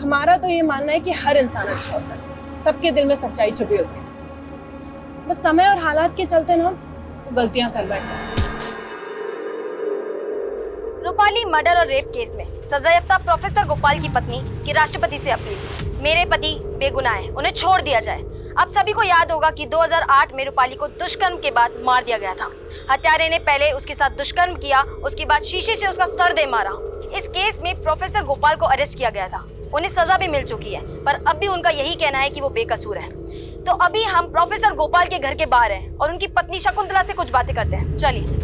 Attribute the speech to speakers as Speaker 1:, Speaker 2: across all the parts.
Speaker 1: हमारा तो ये मानना है कि हर इंसान अच्छा होता है, सबके दिल में सच्चाई छुपी होती है, बस समय और हालात के चलते ना वो गलतियां कर बैठते हैं।
Speaker 2: रूपाली मर्डर और रेप केस में सजायाफ्ता प्रोफेसर गोपाल की पत्नी की राष्ट्रपति से अपील, मेरे पति बेगुनाह हैं, उन्हें छोड़ दिया जाए। आप सभी को याद होगा कि 2008 में रूपाली को दुष्कर्म के बाद मार दिया गया था। हत्यारे ने पहले उसके साथ दुष्कर्म किया, उसके बाद शीशे से उसका सर दे मारा। इस केस में प्रोफेसर गोपाल को अरेस्ट किया गया था, उन्हें सजा भी मिल चुकी है, पर अब भी उनका यही कहना है कि वो बेकसूर है। तो अभी हम प्रोफेसर गोपाल के घर के बाहर हैं और उनकी पत्नी शकुंतला से कुछ बातें करते हैं। चलिए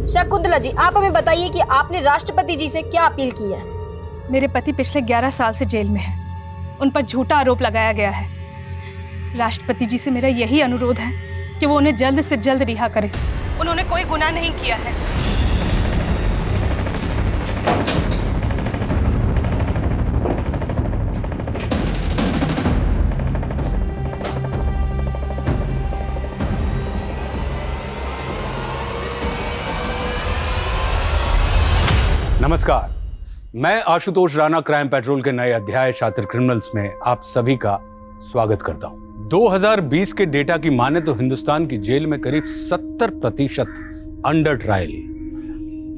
Speaker 2: शकुंतला जी, आप हमें बताइए कि आपने राष्ट्रपति जी से क्या अपील की है।
Speaker 3: मेरे पति पिछले 11 साल से जेल में है, उन पर झूठा आरोप लगाया गया है। राष्ट्रपति जी से मेरा यही अनुरोध है कि वो उन्हें जल्द से जल्द रिहा करें। उन्होंने कोई गुनाह नहीं किया है।
Speaker 4: नमस्कार, मैं आशुतोष राणा क्राइम पेट्रोल के नए अध्याय शातिर क्रिमिनल्स में आप सभी का स्वागत करता हूं। 2020 के डेटा की माने तो हिंदुस्तान की जेल में करीब 70% अंडर ट्रायल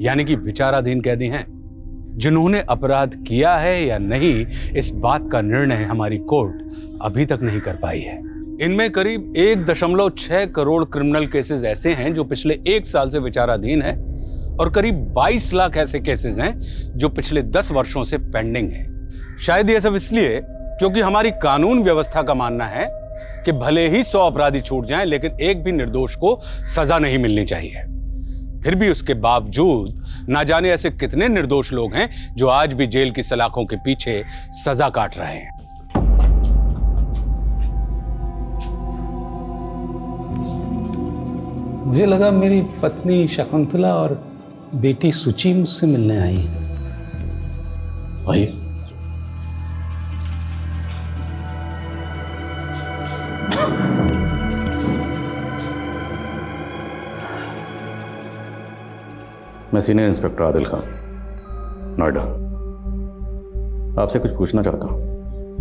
Speaker 4: यानी कि विचाराधीन कैदी हैं। जिन्होंने अपराध किया है या नहीं, इस बात का निर्णय हमारी कोर्ट अभी तक नहीं कर पाई है। इनमें करीब 1.6 करोड़ क्रिमिनल केसेस ऐसे हैं जो पिछले 1 साल से विचाराधीन है और करीब 22 लाख ऐसे केसेस हैं जो पिछले 10 वर्षों से पेंडिंग हैं। शायद यह सब इसलिए क्योंकि हमारी कानून व्यवस्था का मानना है कि भले ही 100 अपराधी छूट जाएं, लेकिन एक भी निर्दोष को सजा नहीं मिलनी चाहिए। फिर भी उसके बावजूद ना जाने ऐसे कितने निर्दोष लोग हैं जो आज भी जेल की सलाखों के पीछे सजा काट रहे हैं।
Speaker 5: मुझे लगा मेरी पत्नी शकुंतला और बेटी सुचि मुझसे मिलने आई हैं। आइए।
Speaker 6: मैं सीनियर इंस्पेक्टर आदिल खान, नोएडा। आपसे कुछ पूछना चाहता हूँ।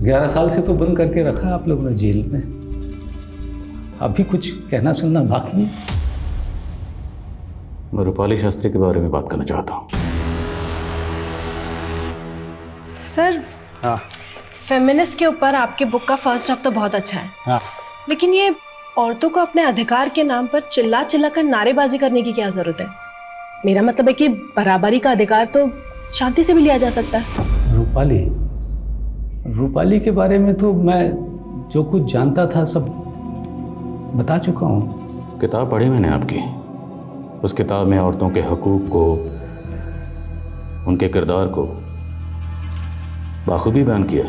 Speaker 5: 11 साल से तो बंद करके रखा आप लोगों ने जेल में, अभी कुछ कहना सुनना बाकी है?
Speaker 6: मैं रूपाली शास्त्री के बारे में बात करना चाहता हूँ।
Speaker 1: सर,
Speaker 5: हाँ
Speaker 1: फेमिनिस्ट के ऊपर आपके बुक का फर्स्ट ड्राफ्ट तो बहुत अच्छा है,
Speaker 5: हाँ।
Speaker 1: लेकिन ये औरतों को अपने अधिकार के नाम पर चिल्ला चिल्ला कर नारेबाजी करने की क्या जरूरत है? मेरा मतलब है कि बराबरी का अधिकार तो शांति से भी लिया जा सकता है।
Speaker 5: रूपाली के बारे में तो मैं जो कुछ जानता था सब बता चुका हूँ।
Speaker 6: किताब पढ़ी मैंने आपकी। उस किताब में औरतों के हकूक़ को, उनके किरदार को बाखूबी बयान किया।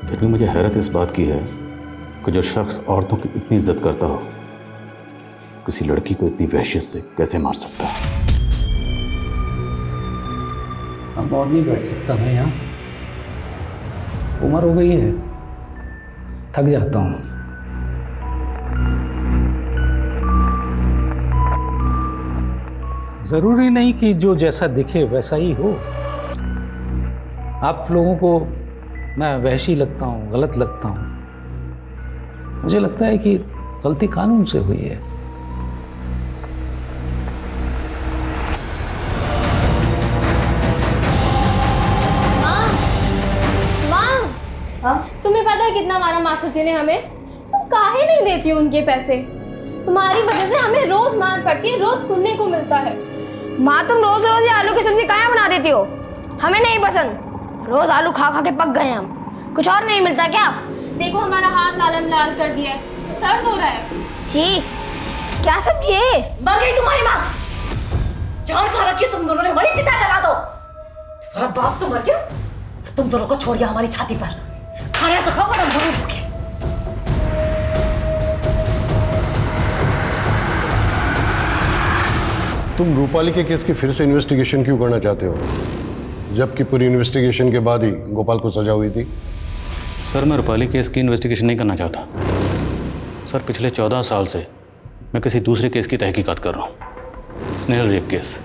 Speaker 6: फिर भी मुझे हैरत इस बात की है कि जो शख्स औरतों की इतनी इज्जत करता हो, किसी लड़की को इतनी वहशत से कैसे मार सकता है?
Speaker 5: अब और नहीं बैठ सकता मैं यहाँ, उम्र हो गई है, थक जाता हूँ। जरूरी नहीं कि जो जैसा दिखे वैसा ही हो। आप लोगों को मैं वहशी लगता हूँ, गलत लगता हूँ। मुझे लगता है कि गलती कानून से हुई है।
Speaker 7: तुम्हें पता है कितना मारा मास्टर जी ने हमें? तुम काहे नहीं देती हो उनके पैसे? तुम्हारी वजह से हमें रोज मार पड़ती है, रोज सुनने को मिलता है।
Speaker 2: माँ, तुम रोज रोज ये आलू की सब्जी कहाँ बना देती हो? हमें नहीं पसंद। रोज आलू खा खा के पक गए हम। कुछ और नहीं मिलता क्या?
Speaker 7: देखो हमारा हाथ लाल लाल कर दिया है, दर्द हो रहा है।
Speaker 2: जी, क्या सब्जी है?
Speaker 8: मर गई तुम्हारी माँ। जान खा रखी तुम दोनों ने, बड़ी चिता जला दो। तुम्हारा बाप तो मर गया, तुम दोनों को छोड़ गया हमारी छाती पर। खाना तो खाओ, वरना जरूर भूखे।
Speaker 9: तुम रूपाली के केस की फिर से इन्वेस्टिगेशन क्यों करना चाहते हो, जबकि पूरी इन्वेस्टिगेशन के बाद ही गोपाल को सजा हुई थी?
Speaker 6: सर, मैं रूपाली केस की इन्वेस्टिगेशन नहीं करना चाहता। सर, पिछले 14 साल से मैं किसी दूसरे केस की तहकीकात कर रहा हूँ, स्नेहल रेप केस।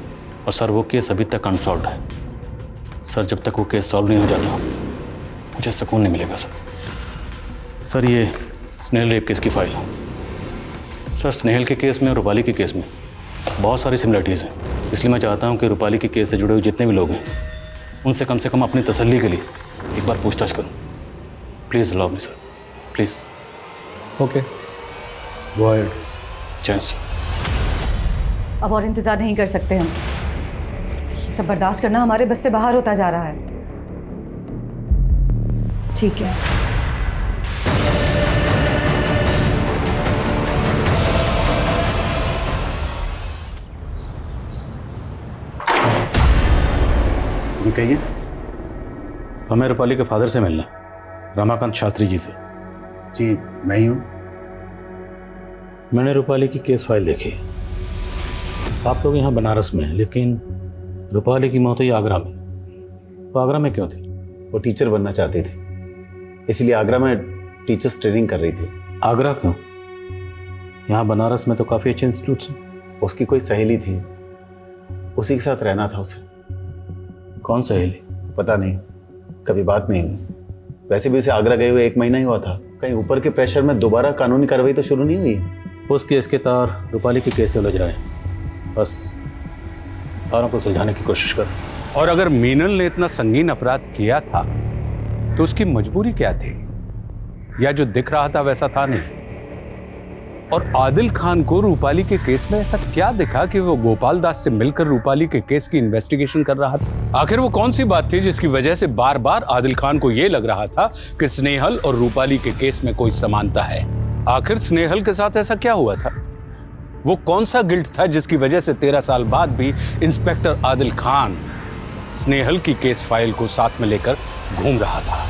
Speaker 6: और सर, वो केस अभी तक अनसॉल्व्ड है। सर जब तक वो केस सॉल्व नहीं हो जाता मुझे सुकून नहीं मिलेगा सर। सर ये स्नेहल रेप केस की फाइल है। सर स्नेहल के केस में और रूपाली के केस में बहुत सारी सिमिलरिटीज़ हैं, इसलिए मैं चाहता हूँ कि रूपाली के केस से जुड़े हुए जितने भी लोग हैं उनसे कम से कम अपनी तसल्ली के लिए एक बार पूछताछ करूँ। Please allow me sir, please.
Speaker 9: Okay, go ahead.
Speaker 6: जय सर।
Speaker 8: अब और इंतजार नहीं कर सकते हम, ये सब बर्दाश्त करना हमारे बस से बाहर होता जा रहा है। ठीक है,
Speaker 6: जी कहिए। हमें रूपाली के फादर से मिलना, रमाकांत शास्त्री जी से।
Speaker 10: जी मैं ही हूँ।
Speaker 5: मैंने रूपाली की केस फाइल देखी। आप लोग यहाँ बनारस में हैं, लेकिन रूपाली की मौत हुई आगरा में। वो आगरा में क्यों थी?
Speaker 10: वो टीचर बनना चाहती थी, इसलिए आगरा में टीचर्स ट्रेनिंग कर रही थी।
Speaker 5: आगरा क्यों? यहाँ बनारस में तो काफ़ी अच्छे इंस्टीट्यूट्स हैं।
Speaker 10: उसकी कोई सहेली थी, उसी के साथ रहना था उसे।
Speaker 5: कौन सहेली?
Speaker 10: पता नहीं, कभी बात नहीं हुई। वैसे भी उसे आगरा गए हुए 1 महीना ही हुआ था। कहीं ऊपर के प्रेशर में दोबारा कानूनी कार्रवाई तो शुरू नहीं हुई।
Speaker 5: उस केस के तार रूपाली के केस से उलझ रहे हैं। बस तारों को सुलझाने की कोशिश कर।
Speaker 4: और अगर मीनल ने इतना संगीन अपराध किया था तो उसकी मजबूरी क्या थी? या जो दिख रहा था वैसा था नहीं? और आदिल खान को रूपाली के केस में ऐसा क्या दिखा कि वो गोपाल दास से मिलकर रूपाली के केस की इन्वेस्टिगेशन कर रहा था? आखिर वो कौन सी बात थी जिसकी वजह से बार बार आदिल खान को यह लग रहा था कि स्नेहल और रूपाली के केस में कोई समानता है? आखिर स्नेहल के साथ ऐसा क्या हुआ था? वो कौन सा गिल्ट था जिसकी वजह से 13 साल बाद भी इंस्पेक्टर आदिल खान स्नेहल की केस फाइल को साथ में लेकर घूम रहा था?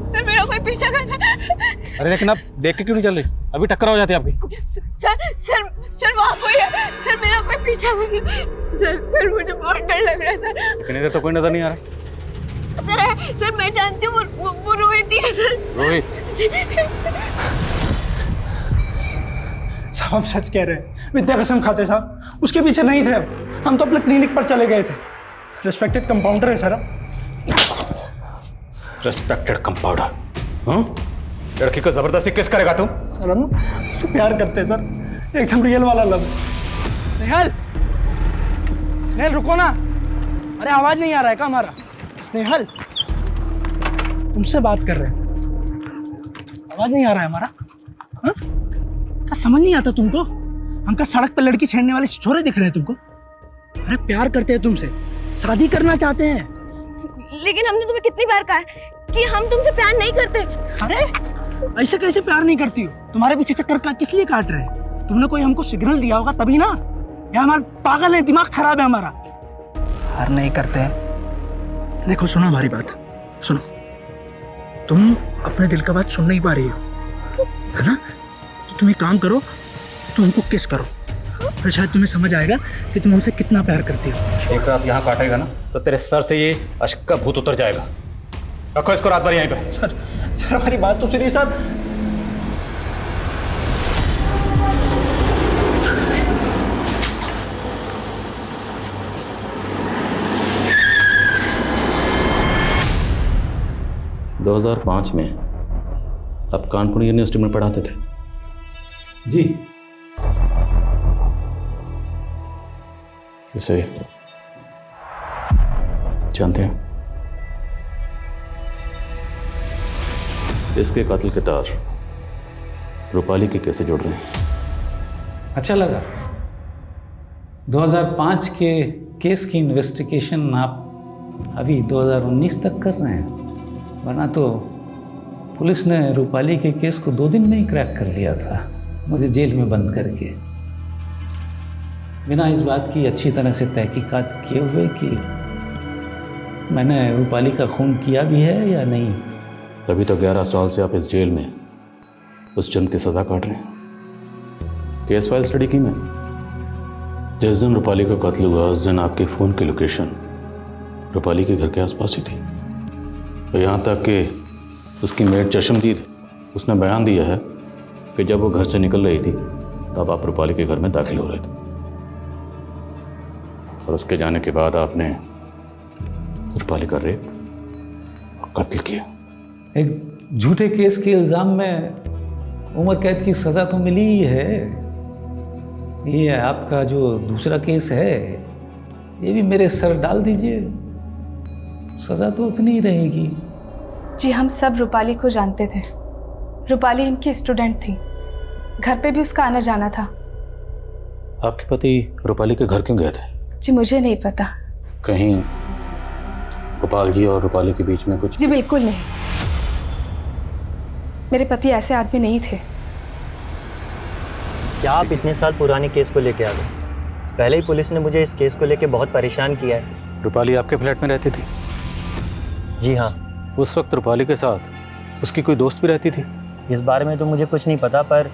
Speaker 3: सर मेरा कोई पीछा कर रहा है।
Speaker 10: अरे लेकिन आप देख के क्यों नहीं चल रही? अभी टक्कर हो जाती है आपकी।
Speaker 3: सर वहाँ कोई है। सर मेरा कोई पीछा कर रहा है। सर मुझे बहुत डर लग रहा है सर।
Speaker 10: लेकिन इधर तो कोई नजर नहीं आ रहा।
Speaker 3: सर मैं जानती हूँ वो रोहित ही है सर।
Speaker 10: रोहित?
Speaker 11: साहब हम सच कह रहे हैं, विद्या कसम खाते साहब, उसके पीछे नहीं थे हम तो अपने क्लिनिक पर चले गए थे। रिस्पेक्टेड कंपाउंडर है सर।
Speaker 6: Respected compounder? हाँ? लड़की को जबरदस्ती किस करेगा तू?
Speaker 11: सर हम उससे प्यार करते हैं सर, एकदम रियल वाला लव। स्नेहल, स्नेहल रुको ना। अरे आवाज नहीं आ रहा है क्या हमारा? स्नेहल तुमसे बात कर रहे हैं, आवाज नहीं आ रहा है हमारा? हाँ? क्या समझ नहीं आता तुमको? हम क्या सड़क पर लड़की छेड़ने वाले छोरे दिख रहे हैं तुमको? अरे प्यार करते हैं तुमसे, शादी करना चाहते हैं।
Speaker 7: लेकिन हमने तुम्हें कितनी बार कहा है कि हम तुमसे प्यार नहीं करते।
Speaker 11: अरे ऐसे कैसे प्यार नहीं करती हो? तुम्हारे पीछे चक्कर किस लिए काट रहे हैं? तुमने कोई हमको सिग्नल दिया होगा तभी ना। या हमारा पागल है, दिमाग खराब है हमारा। प्यार नहीं करते हैं। देखो सुनो हमारी बात, सुनो। तुम अपने दिल का बात सुन नहीं पा रही हो, है ना? तो तुम एक काम करो, तुम हमको किस करो, तो शायद तुम्हें समझ आएगा कि तुम हमसे कितना प्यार करती हो।
Speaker 6: एक रात यहाँ काटेगा ना तो तेरे सर से ये अश्क का भूत उतर जाएगा। रखो इसको रात भर यहीं पे।
Speaker 11: सर हमारी बात तो सुनिए सर।
Speaker 6: दो 2005 में आप कानपुर यूनिवर्सिटी में पढ़ाते थे?
Speaker 5: जी।
Speaker 6: इसे जानते हैं? इसके कातिल के तार
Speaker 5: रूपाली के केस से जोड़ रहे हैं।
Speaker 12: अच्छा लगा। 2005 के केस की इन्वेस्टिगेशन आप अभी 2019 तक कर रहे हैं, वरना तो पुलिस ने रूपाली के केस को 2 दिन में ही क्रैक कर लिया था, मुझे जेल में बंद करके, बिना इस बात की अच्छी तरह से तहकीकात किए हुए कि मैंने रूपाली का खून किया भी है या नहीं।
Speaker 5: तभी तो 11 साल से आप इस जेल में उस जन की सज़ा काट रहे हैं। केस फाइल स्टडी की मैंने। जिस दिन रूपाली का कत्ल हुआ उस दिन आपके फ़ोन की लोकेशन रूपाली के घर के आसपास ही थी। और यहाँ तक कि उसकी मेड चशमदीद, उसने बयान दिया है कि जब वो घर से निकल रही थी तब आप रूपाली के घर में दाखिल हो रहे थे, और उसके जाने के बाद आपने रूपाली का रेप और कत्ल किया।
Speaker 12: एक झूठे केस के इल्ज़ाम में उम्र कैद की सज़ा तो मिली ही है। ये आपका जो दूसरा केस है ये भी मेरे सर डाल दीजिए, सज़ा तो उतनी ही रहेगी।
Speaker 3: जी हम सब रूपाली को जानते थे। रूपाली इनकी स्टूडेंट थी, घर पे भी उसका आना जाना था।
Speaker 5: आपके पति रूपाली के घर क्यों गए थे?
Speaker 3: जी मुझे नहीं पता।
Speaker 5: कहीं गोपाल जी और रूपाली के बीच में कुछ?
Speaker 3: जी बिल्कुल नहीं, मेरे पति ऐसे आदमी नहीं थे।
Speaker 13: क्या आप इतने साल पुराने केस को लेके आ गए? पहले ही पुलिस ने मुझे इस केस को लेके बहुत परेशान किया है।
Speaker 5: रूपाली आपके फ्लैट में रहती थी?
Speaker 13: जी हाँ।
Speaker 5: उस वक्त रूपाली के साथ उसकी कोई दोस्त भी रहती थी?
Speaker 13: इस बारे में तो मुझे कुछ नहीं पता, पर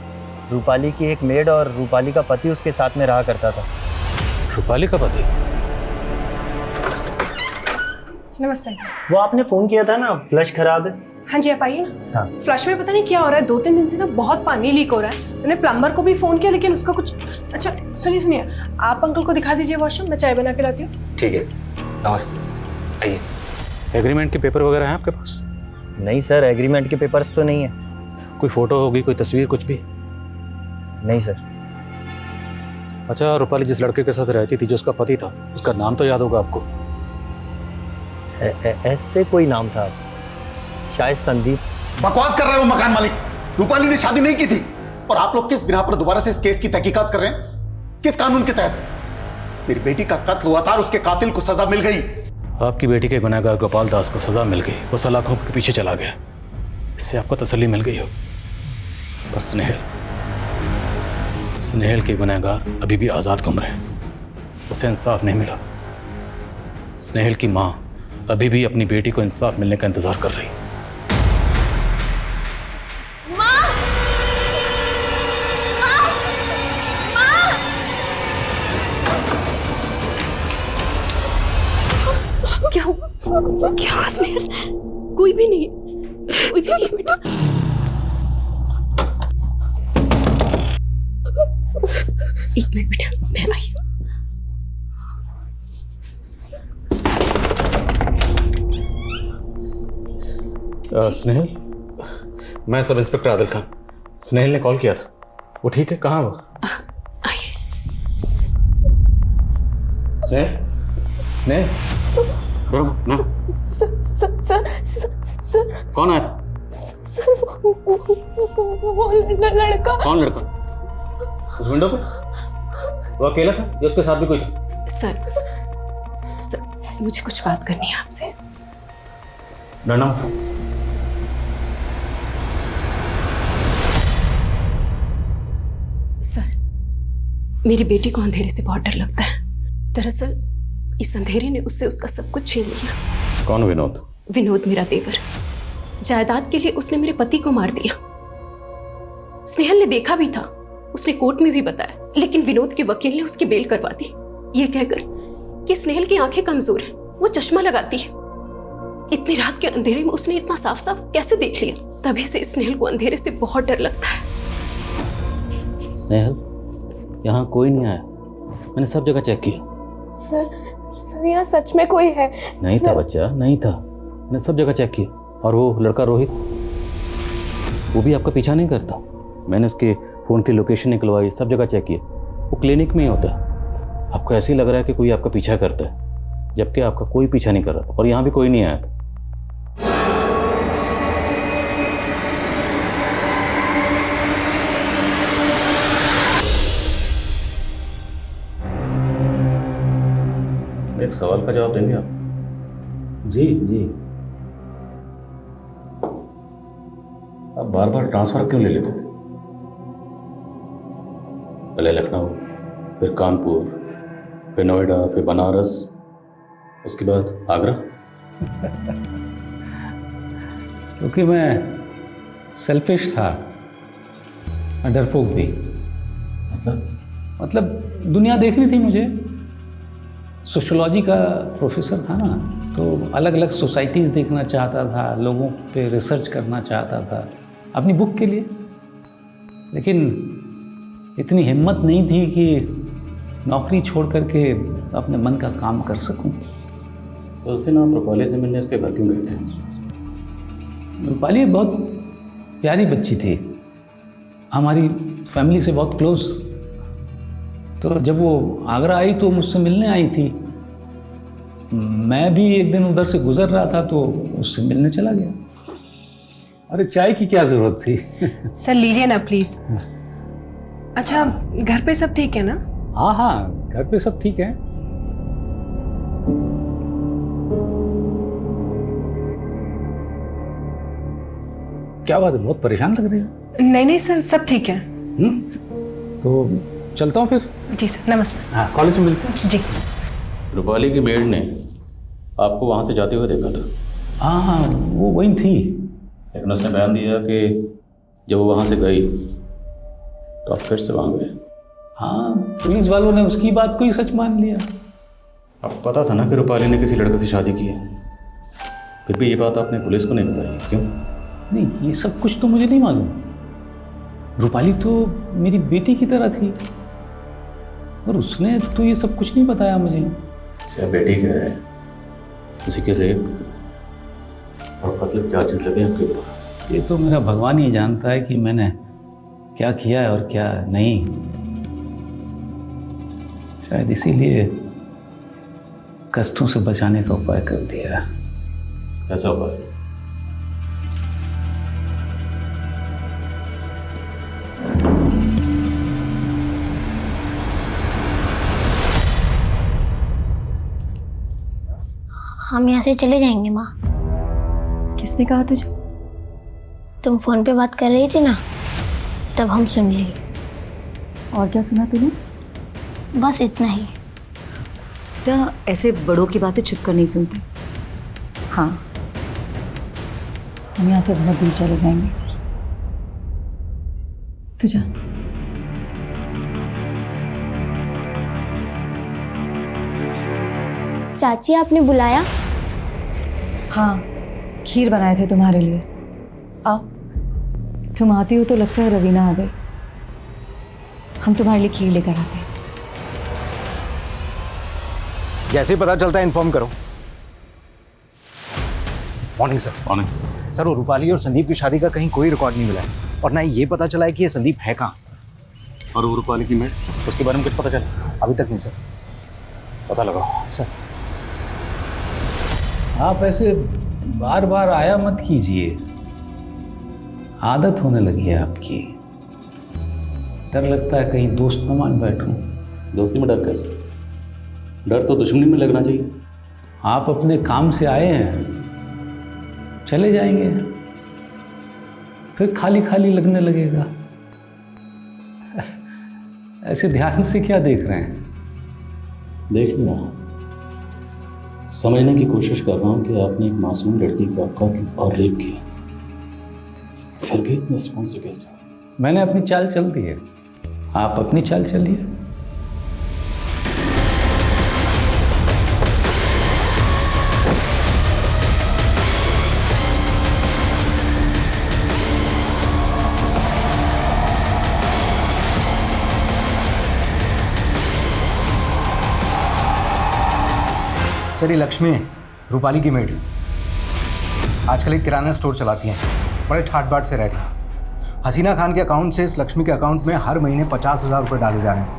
Speaker 13: रूपाली की एक मेड और रूपाली का पति उसके साथ में रहा करता था।
Speaker 5: रूपाली का पति?
Speaker 3: नमस्ते।
Speaker 13: वो आपने फ़ोन किया था ना, फ्लश खराब है।
Speaker 3: हाँ जी आप आइए ना।
Speaker 13: हाँ।
Speaker 3: फ्लश में पता नहीं क्या हो रहा है, 2-3 दिन से ना बहुत पानी लीक हो रहा है। मैंने प्लम्बर को भी फ़ोन किया लेकिन उसका कुछ। अच्छा सुनिए, आप अंकल को दिखा दीजिए वॉशरूम, मैं चाय बना के लाती हूँ।
Speaker 14: ठीक है, नमस्ते, आइए।
Speaker 5: एग्रीमेंट के पेपर वगैरह हैं आपके पास?
Speaker 13: नहीं सर, एग्रीमेंट के पेपर्स तो नहीं है।
Speaker 5: कोई फोटो होगी, कोई तस्वीर, कुछ भी?
Speaker 13: नहीं सर।
Speaker 5: अच्छा, रूपाली जिस लड़के के साथ रहती थी जो उसका पति था, उसका नाम तो याद होगा आपको?
Speaker 13: ऐसे कोई नाम था, शायद संदीप।
Speaker 10: बकवास कर रहे हो मकान मालिक। रूपाली ने शादी नहीं की थी, और आप लोग किस बिना पर दोबारा से इस केस की तहकीकात कर रहे हैं? किस कानून के तहत? मेरी बेटी का कत्ल हुआ था और उसके कातिल को सजा मिल गई।
Speaker 5: आपकी बेटी के गुनहगार गोपाल दास को सजा मिल गई, वो सलाखों के पीछे चला गया, इससे आपको तसल्ली मिल गई हो। पर स्नेहल के गुनहगार अभी भी आज़ाद घूम रहे हैं, उसे इंसाफ नहीं मिला। स्नेहल की माँ अभी भी अपनी बेटी को इंसाफ मिलने का इंतजार कर रही।
Speaker 1: क्या हुआ स्नेहल? कोई भी नहीं, कोई भी नहीं बेटा। एक मिनट बेटा, मैं आई।
Speaker 5: स्नेहल, मैं सब इंस्पेक्टर आदिल खान। स्नेहल ने कॉल किया था, वो ठीक है? कहाँ वो? स्नेहल, स्नेहल,
Speaker 3: सर
Speaker 5: कौन आया था?
Speaker 3: सर वो लड़का।
Speaker 5: कौन लड़का? उस विंडो पे वो अकेला था या उसके साथ भी कोई था?
Speaker 1: सर मुझे कुछ बात करनी है आपसे।
Speaker 5: डरना।
Speaker 1: सर मेरी बेटी को अंधेरे से बहुत डर लगता है। दरअसल इस अंधेरे ने उससे उसका सब कुछ छीन लिया।
Speaker 5: कौन विनोद?
Speaker 1: विनोद मेरा देवर। जायदाद के लिए उसने मेरे पति को मार दिया। स्नेहल ने देखा भी था, उसने कोर्ट में भी बताया, लेकिन विनोद के वकील ने उसकी बेल करवा दी, ये कहकर कि स्नेहल की आंखें कमजोर हैं, वो चश्मा लगाती है। इतनी रात के अंधेरे में उसने इतना साफ साफ कैसे देख लिया? तभी से स्नेहल को अंधेरे से बहुत डर लगता है।
Speaker 5: स्नेहल, यहाँ कोई नहीं आया, मैंने सब जगह चेक किया।
Speaker 3: सर यहाँ सच में कोई है?
Speaker 5: नहीं था बच्चा, नहीं था, मैंने सब जगह चेक किया। और वो लड़का रोहित, वो भी आपका पीछा नहीं करता। मैंने उसके फ़ोन की लोकेशन निकलवाई, सब जगह चेक किया, वो क्लिनिक में ही होता है। आपको ऐसे ही लग रहा है कि कोई आपका पीछा करता है, जबकि आपका कोई पीछा नहीं कर रहा था और यहाँ भी कोई नहीं आया था। एक सवाल का जवाब देंगे आप?
Speaker 12: जी जी।
Speaker 5: आप बार बार ट्रांसफर क्यों ले लेते थे? पहले लखनऊ, फिर कानपुर, फिर नोएडा, फिर बनारस, उसके बाद आगरा।
Speaker 12: क्योंकि मैं सेल्फिश था, डरपोक भी। मतलब दुनिया देखनी थी मुझे। सोशियोलॉजी का प्रोफेसर था ना, तो अलग अलग सोसाइटीज़ देखना चाहता था, लोगों पे रिसर्च करना चाहता था अपनी बुक के लिए। लेकिन इतनी हिम्मत नहीं थी कि नौकरी छोड़ करके अपने मन का काम कर सकूं।
Speaker 5: तो उस दिन आप रूपाली से मिलने उसके घर क्यों गए थे?
Speaker 12: रूपाली बहुत प्यारी बच्ची थी, हमारी फैमिली से बहुत क्लोज। तो जब वो आगरा आई तो मुझसे मिलने आई थी। मैं भी एक दिन उधर से गुजर रहा था तो उससे मिलने चला गया। अरे चाय की क्या ज़रूरत थी?
Speaker 3: सर लीजिए ना प्लीज। अच्छा, घर पे सब ठीक है ना?
Speaker 12: हाँ हाँ, घर पे सब ठीक है। क्या बात है, बहुत परेशान लग रही हो?
Speaker 3: नहीं नहीं सर, सब ठीक है।
Speaker 12: तो चलता हूँ फिर।
Speaker 3: जी सर, नमस्ते।
Speaker 12: हाँ, कॉलेज में मिलते हैं।
Speaker 3: जी।
Speaker 5: रूपाली की मेड ने आपको वहाँ से जाते हुए देखा था?
Speaker 12: हाँ हाँ, वो वही थी।
Speaker 5: लेकिन उसने बयान दिया कि जब वो वहाँ से गई तो आप फिर से वहाँ गए।
Speaker 12: हाँ, पुलिस वालों ने उसकी बात को ही सच मान लिया।
Speaker 5: आपको पता था ना कि रूपाली ने किसी लड़के से शादी की है, फिर भी ये बात आपने पुलिस को नहीं बताई, क्यों?
Speaker 12: नहीं, ये सब कुछ तो मुझे नहीं मालूम। रूपाली तो मेरी बेटी की तरह थी और उसने तो ये सब कुछ नहीं बताया मुझे।
Speaker 5: क्या बेटी क्या है? किसी के रेप और कत्ल क्या चीज लगे आपके ऊपर?
Speaker 12: ये तो मेरा भगवान ही जानता है कि मैंने क्या किया है और क्या नहीं। शायद इसीलिए कष्टों से बचाने का उपाय कर दिया।
Speaker 5: ऐसा उपाय?
Speaker 15: हम यहाँ से चले जाएंगे माँ।
Speaker 2: किसने कहा तुझे?
Speaker 15: तुम फोन पे बात कर रही थी ना, तब हम सुन लिए।
Speaker 2: और क्या सुना तूने?
Speaker 15: बस इतना ही।
Speaker 2: क्या ऐसे बड़ों की बातें छुप कर नहीं सुनते? हाँ, हम यहाँ से बहुत दूर चले जाएंगे। तू जा।
Speaker 15: चाची आपने बुलाया?
Speaker 2: हाँ, खीर बनाए थे तुम्हारे लिए। आओ, तुम आती हो तो लगता है रवीना आ गई। हम तुम्हारे लिए खीर लेकर आते हैं।
Speaker 16: जैसे ही पता चलता है इन्फॉर्म करो। Morning sir.
Speaker 5: मॉर्निंग
Speaker 16: सर, वो रूपाली और संदीप की शादी का कहीं कोई रिकॉर्ड नहीं मिला है और ना ही ये पता चला है कि ये संदीप है कहाँ।
Speaker 5: और वो रूपाली की मेड, उसके बारे में कुछ पता चला?
Speaker 16: अभी तक नहीं सर।
Speaker 5: पता लगाओ
Speaker 16: सर।
Speaker 12: आप ऐसे बार बार आया मत कीजिए, आदत होने लगी है आपकी। डर लगता है कहीं दोस्त न मान बैठूं।
Speaker 5: दोस्ती में डर कैसे? डर तो दुश्मनी में लगना चाहिए।
Speaker 12: आप अपने काम से आए हैं, चले जाएंगे फिर खाली खाली लगने लगेगा। ऐसे ध्यान से क्या देख रहे हैं?
Speaker 5: देख लिया, समझने की कोशिश कर रहा हूँ कि आपने एक मासूम लड़की का कत्ल और रेप किया, फिर भी इतने सुकून से कैसे?
Speaker 12: मैंने अपनी चाल चल दी है, आप अपनी चाल चलिए।
Speaker 16: सर, ये लक्ष्मी है, रूपाली की मेड। आजकल एक किराना स्टोर चलाती हैं, बड़े ठाट बाट से रह रही हैं। हसीना खान के अकाउंट से इस लक्ष्मी के अकाउंट में हर महीने 50,000 रुपये डाले जा रहे हैं।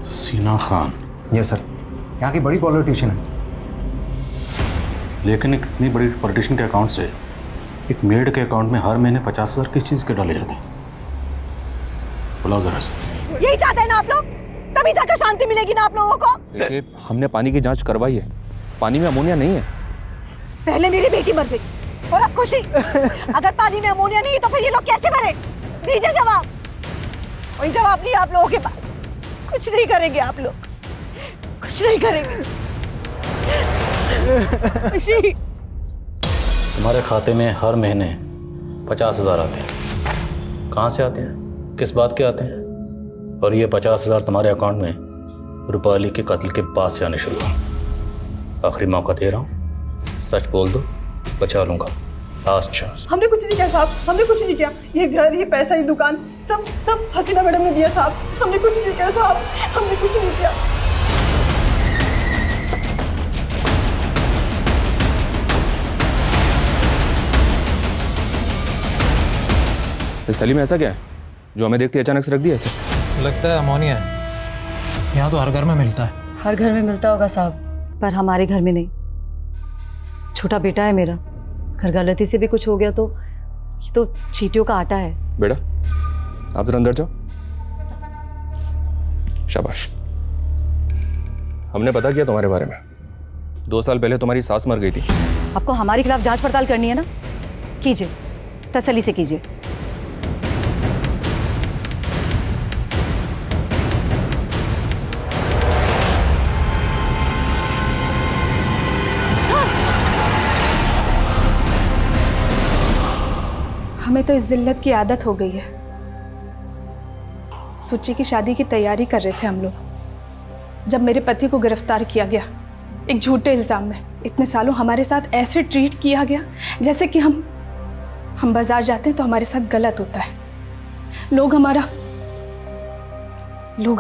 Speaker 5: हसीना खान?
Speaker 16: यस सर, यहाँ की बड़ी पॉलिटिशियन है।
Speaker 5: लेकिन एक इतनी बड़ी पॉलिटिशियन के अकाउंट से एक मेड के अकाउंट में हर महीने 50,000 किस चीज़ के डाले जाते हैं? बुलाओ जरा से।
Speaker 8: यही चाहते हैं ना आप लोग? तभी जाकर शांति मिलेगी ना आप लोगों को।
Speaker 14: देखिए, हमने पानी की जांच करवाई है, पानी में अमोनिया नहीं है।
Speaker 8: पहले मेरी बेटी मर गई और अब खुशी। अगर पानी में अमोनिया नहीं तो फिर ये लोग कैसे मरे? दीजिए जवाब। कोई जवाब नहीं आप लोगों के पास। कुछ नहीं करेंगे आप लोग, कुछ नहीं करेंगे। खुशी,
Speaker 5: तुम्हारे खाते में हर महीने 50,000 आते हैं। कहाँ से आते हैं, किस बात के आते हैं? और ये 50,000 तुम्हारे अकाउंट में रूपाली के कत्ल के बाद से आने शुरू हुए। आखिरी मौका दे रहा हूँ, सच बोल दो, बचा लूंगा। Last chance.
Speaker 17: हमने कुछ नहीं किया साहब, हमने कुछ नहीं किया। ये घर, ये पैसा, ये दुकान, सब हसीना मैडम ने दिया साहब। हमने कुछ नहीं किया साहब, हमने कुछ नहीं किया।
Speaker 14: इस थैली में ऐसा क्या है जो हमें देखते अचानक से रख दिया ऐसे?
Speaker 18: लगता है अमोनिया है। यहाँ तो हर घर में मिलता है।
Speaker 2: हर घर में मिलता होगा साहब, पर हमारे घर में नहीं। छोटा बेटा है मेरा, घर गलती से भी कुछ हो गया तो ये तो चींटियों का आटा है।
Speaker 14: बेटा, आप जरा अंदर जाओ। शाबाश। हमने पता किया तुम्हारे बारे में। 2 साल पहले तुम्हारी सास मर गई थी।
Speaker 2: आपको हमारे खिलाफ जांच पड़ताल करनी है ना, कीजिए, तसल्ली से कीजिए।
Speaker 3: हमें तो इस जिल्लत की आदत हो गई है। सुची की शादी की तैयारी कर रहे थे हम लोग जब मेरे पति को गिरफ्तार किया गया एक झूठे इल्जाम में। इतने सालों हमारे साथ ऐसे ट्रीट किया गया जैसे कि हम बाजार जाते हैं तो हमारे साथ गलत होता है। लोग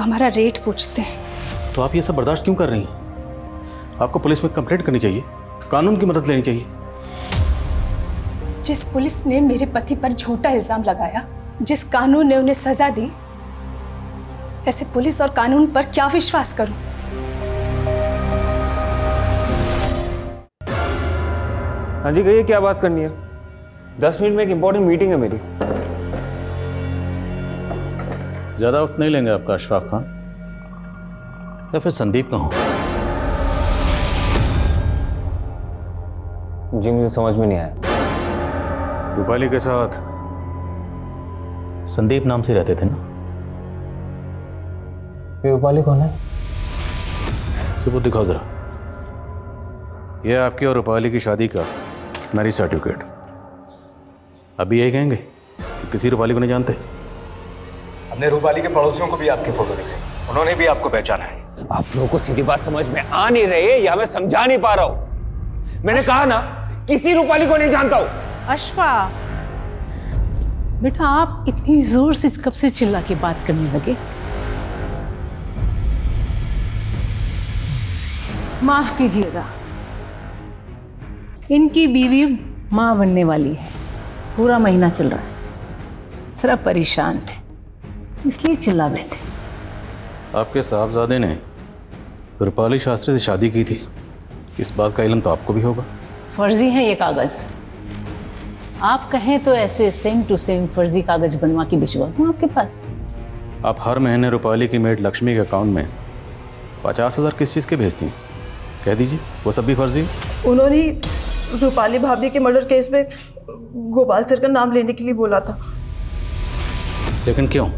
Speaker 3: हमारा रेट पूछते हैं।
Speaker 5: तो आप ये सब बर्दाश्त क्यों कर रही हैं? आपको पुलिस में कंप्लेंट करनी चाहिए, कानून की मदद लेनी चाहिए।
Speaker 3: जिस पुलिस ने मेरे पति पर झूठा इल्जाम लगाया, जिस कानून ने उन्हें सजा दी, ऐसे पुलिस और कानून पर क्या विश्वास करूं?
Speaker 14: हाँ जी, कहिए क्या बात करनी है? 10 मिनट में एक इंपॉर्टेंट मीटिंग है मेरी।
Speaker 5: ज्यादा वक्त नहीं लेंगे आपका अशफाक खान, या फिर संदीप कहूं?
Speaker 14: जी मुझे समझ में नहीं आया।
Speaker 5: रूपाली के साथ संदीप नाम से रहते थे ना?
Speaker 14: ये रूपाली कौन है?
Speaker 5: सबूत दिखाओ जरा। यह आपकी और रूपाली की शादी का मैरिज सर्टिफिकेट। अभी यही कहेंगे कि किसी रूपाली को नहीं जानते?
Speaker 16: हमने रूपाली के पड़ोसियों को भी आपकी फोटो दिखाई, उन्होंने भी आपको पहचाना है।
Speaker 14: आप लोगों को सीधी बात समझ में आ नहीं रही या मैं समझा नहीं पा रहा हूं? मैंने कहा ना, किसी रूपाली को नहीं जानता हूं।
Speaker 19: अशफा, बेटा आप इतनी जोर से कब से चिल्ला के बात करने लगे? माफ कीजिएगा, इनकी बीवी मां बनने वाली है। पूरा महीना चल रहा है, जरा परेशान है इसलिए चिल्ला बैठे।
Speaker 5: आपके साहबजादे ने रूपाली शास्त्री से शादी की थी, इस बात का इल्म तो आपको भी होगा।
Speaker 19: फर्जी है ये कागज। आप कहें तो ऐसे सेम टू सेम फर्जी कागज बनवा के भिजवा दूं आपके पास।
Speaker 5: आप हर महीने रूपाली की मेड लक्ष्मी के अकाउंट में 50,000 किस चीज़ के भेजती हैं? कह दीजिए, वो सब भी फर्जी है।
Speaker 17: उन्होंने रूपाली भाभी के मर्डर केस में गोपाल सर का नाम लेने के लिए बोला था।
Speaker 5: लेकिन क्यों?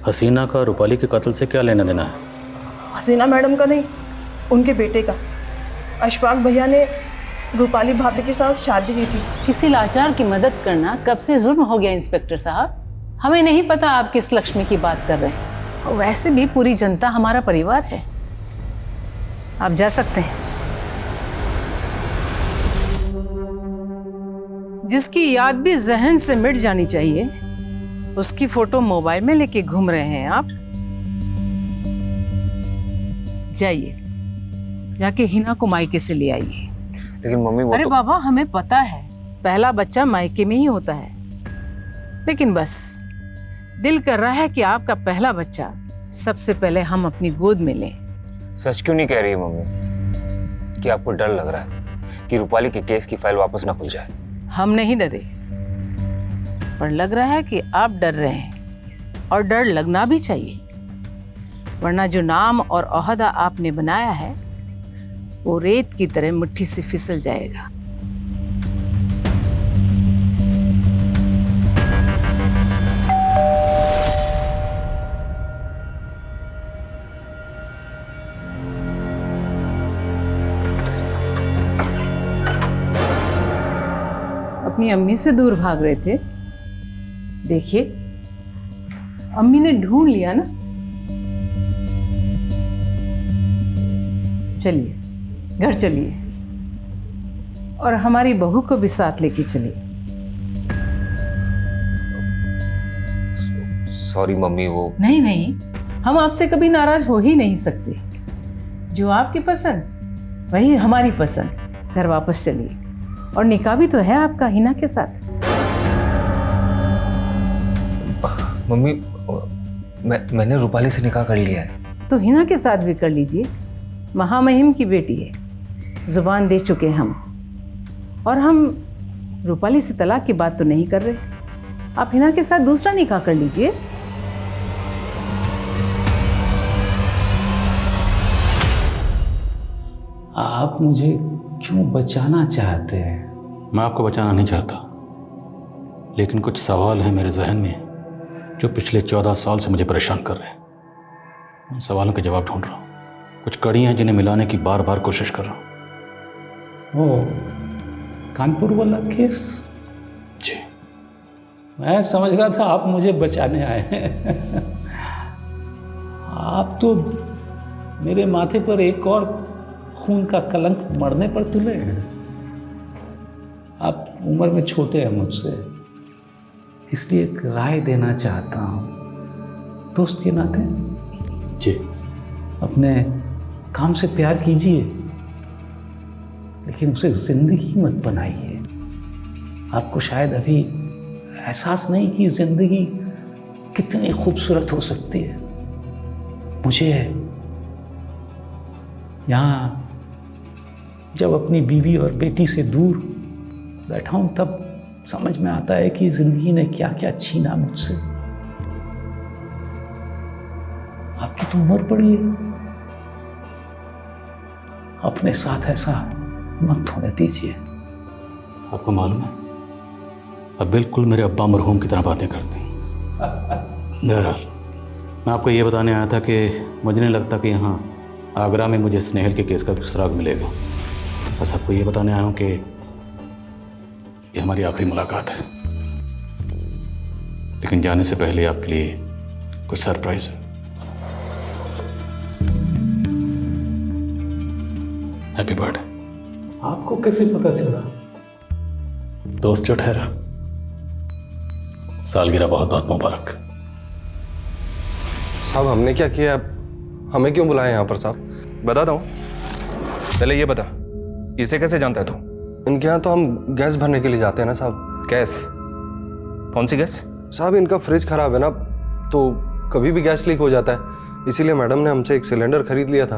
Speaker 5: हसीना का रूपाली के कत्ल से क्या लेना देना है?
Speaker 17: हसीना मैडम का नहीं, उनके बेटे का। अशफाक भैया ने रूपाली भाभी के साथ शादी की थी।
Speaker 19: किसी लाचार की मदद करना कब से जुर्म हो गया इंस्पेक्टर साहब? हमें नहीं पता आप किस लक्ष्मी की बात कर रहे हैं। और वैसे भी पूरी जनता हमारा परिवार है, आप जा सकते हैं। जिसकी याद भी जहन से मिट जानी चाहिए, उसकी फोटो मोबाइल में लेके घूम रहे हैं आप। जाइए, जाके हिना को मायके से ले आइए।
Speaker 14: लेकिन मम्मी वो
Speaker 19: अरे
Speaker 14: तो...
Speaker 19: बाबा, हमें पता है पहला बच्चा मायके में ही होता है, लेकिन बस दिल कर रहा है कि आपका पहला बच्चा सबसे पहले हम अपनी गोद में लें।
Speaker 14: सच क्यों नहीं कह रही है मम्मी कि आपको डर लग रहा है कि रूपाली के केस की फाइल वापस ना खुल जाए?
Speaker 19: हम नहीं डरे, पर लग रहा है कि आप डर रहे हैं, और डर लगना भी चाहिए। वरना जो नाम और ओहदा आपने बनाया है वो रेत की तरह मुट्ठी से फिसल जाएगा। अपनी अम्मी से दूर भाग रहे थे। देखिए, अम्मी ने ढूंढ लिया ना। चलिए घर चलिए और हमारी बहू को भी साथ लेके चलिए।
Speaker 14: सॉरी मम्मी, वो
Speaker 19: नहीं नहीं, हम आपसे कभी नाराज हो ही नहीं सकते। जो आपकी पसंद वही हमारी पसंद। घर वापस चलिए। और निकाह भी तो है आपका हिना के साथ।
Speaker 14: मम्मी, मैंने रूपाली से निकाह कर लिया है।
Speaker 19: तो हिना के साथ भी कर लीजिए। महामहिम की बेटी है, जुबान दे चुके हम। और हम रूपाली से तलाक की बात तो नहीं कर रहे। आप हिना के साथ दूसरा निकाह कर लीजिए।
Speaker 12: आप मुझे क्यों बचाना चाहते हैं?
Speaker 5: मैं आपको बचाना नहीं चाहता, लेकिन कुछ सवाल हैं मेरे जहन में जो पिछले 14 साल से मुझे परेशान कर रहे हैं। उन सवालों के जवाब ढूंढ रहा हूँ। कुछ कड़ी हैं जिन्हें मिलाने की बार बार कोशिश कर रहा हूँ।
Speaker 12: ओ, कानपुर वाला केस?
Speaker 5: जी।
Speaker 12: मैं समझ रहा था आप मुझे बचाने आए हैं। आप तो मेरे माथे पर एक और खून का कलंक मरने पर तुले हैं। आप उम्र में छोटे हैं मुझसे, इसलिए एक राय देना चाहता हूँ दोस्त के नाते।
Speaker 5: जी।
Speaker 12: अपने काम से प्यार कीजिए, लेकिन उसे जिंदगी मत बनाइए। आपको शायद अभी एहसास नहीं कि जिंदगी कितनी खूबसूरत हो सकती है। मुझे यहाँ जब अपनी बीवी और बेटी से दूर बैठा हूं तब समझ में आता है कि जिंदगी ने क्या क्या छीना मुझसे। आपकी तो उम्र पड़ी है, अपने साथ ऐसा मत होने दीजिए।
Speaker 5: आपको मालूम है, अब बिल्कुल मेरे अब्बा मरहूम की तरह बातें करते हैं। बहरहाल, मैं आपको ये बताने आया था कि मुझे नहीं लगता कि यहाँ आगरा में मुझे स्नेहल के केस का सुराग मिलेगा। बस आपको ये बताने आया हूँ कि ये हमारी आखिरी मुलाकात है, लेकिन जाने से पहले आपके लिए कुछ सरप्राइज है। Happy birthday.
Speaker 12: आपको कैसे पता चला?
Speaker 5: दोस्त जो ठहरा, सालगिरह बहुत बहुत मुबारक।
Speaker 20: साहब, हमने क्या किया? हमें क्यों बुलाया यहाँ पर साहब?
Speaker 21: बताता हूँ, पहले ये बता, इसे कैसे जानता है तू?
Speaker 20: इनके यहाँ तो हम गैस भरने के लिए जाते हैं ना साहब।
Speaker 21: गैस? कौन सी गैस?
Speaker 20: साहब, इनका फ्रिज खराब है ना, तो कभी भी गैस लीक हो जाता है। इसीलिए मैडम ने हमसे एक सिलेंडर खरीद लिया था।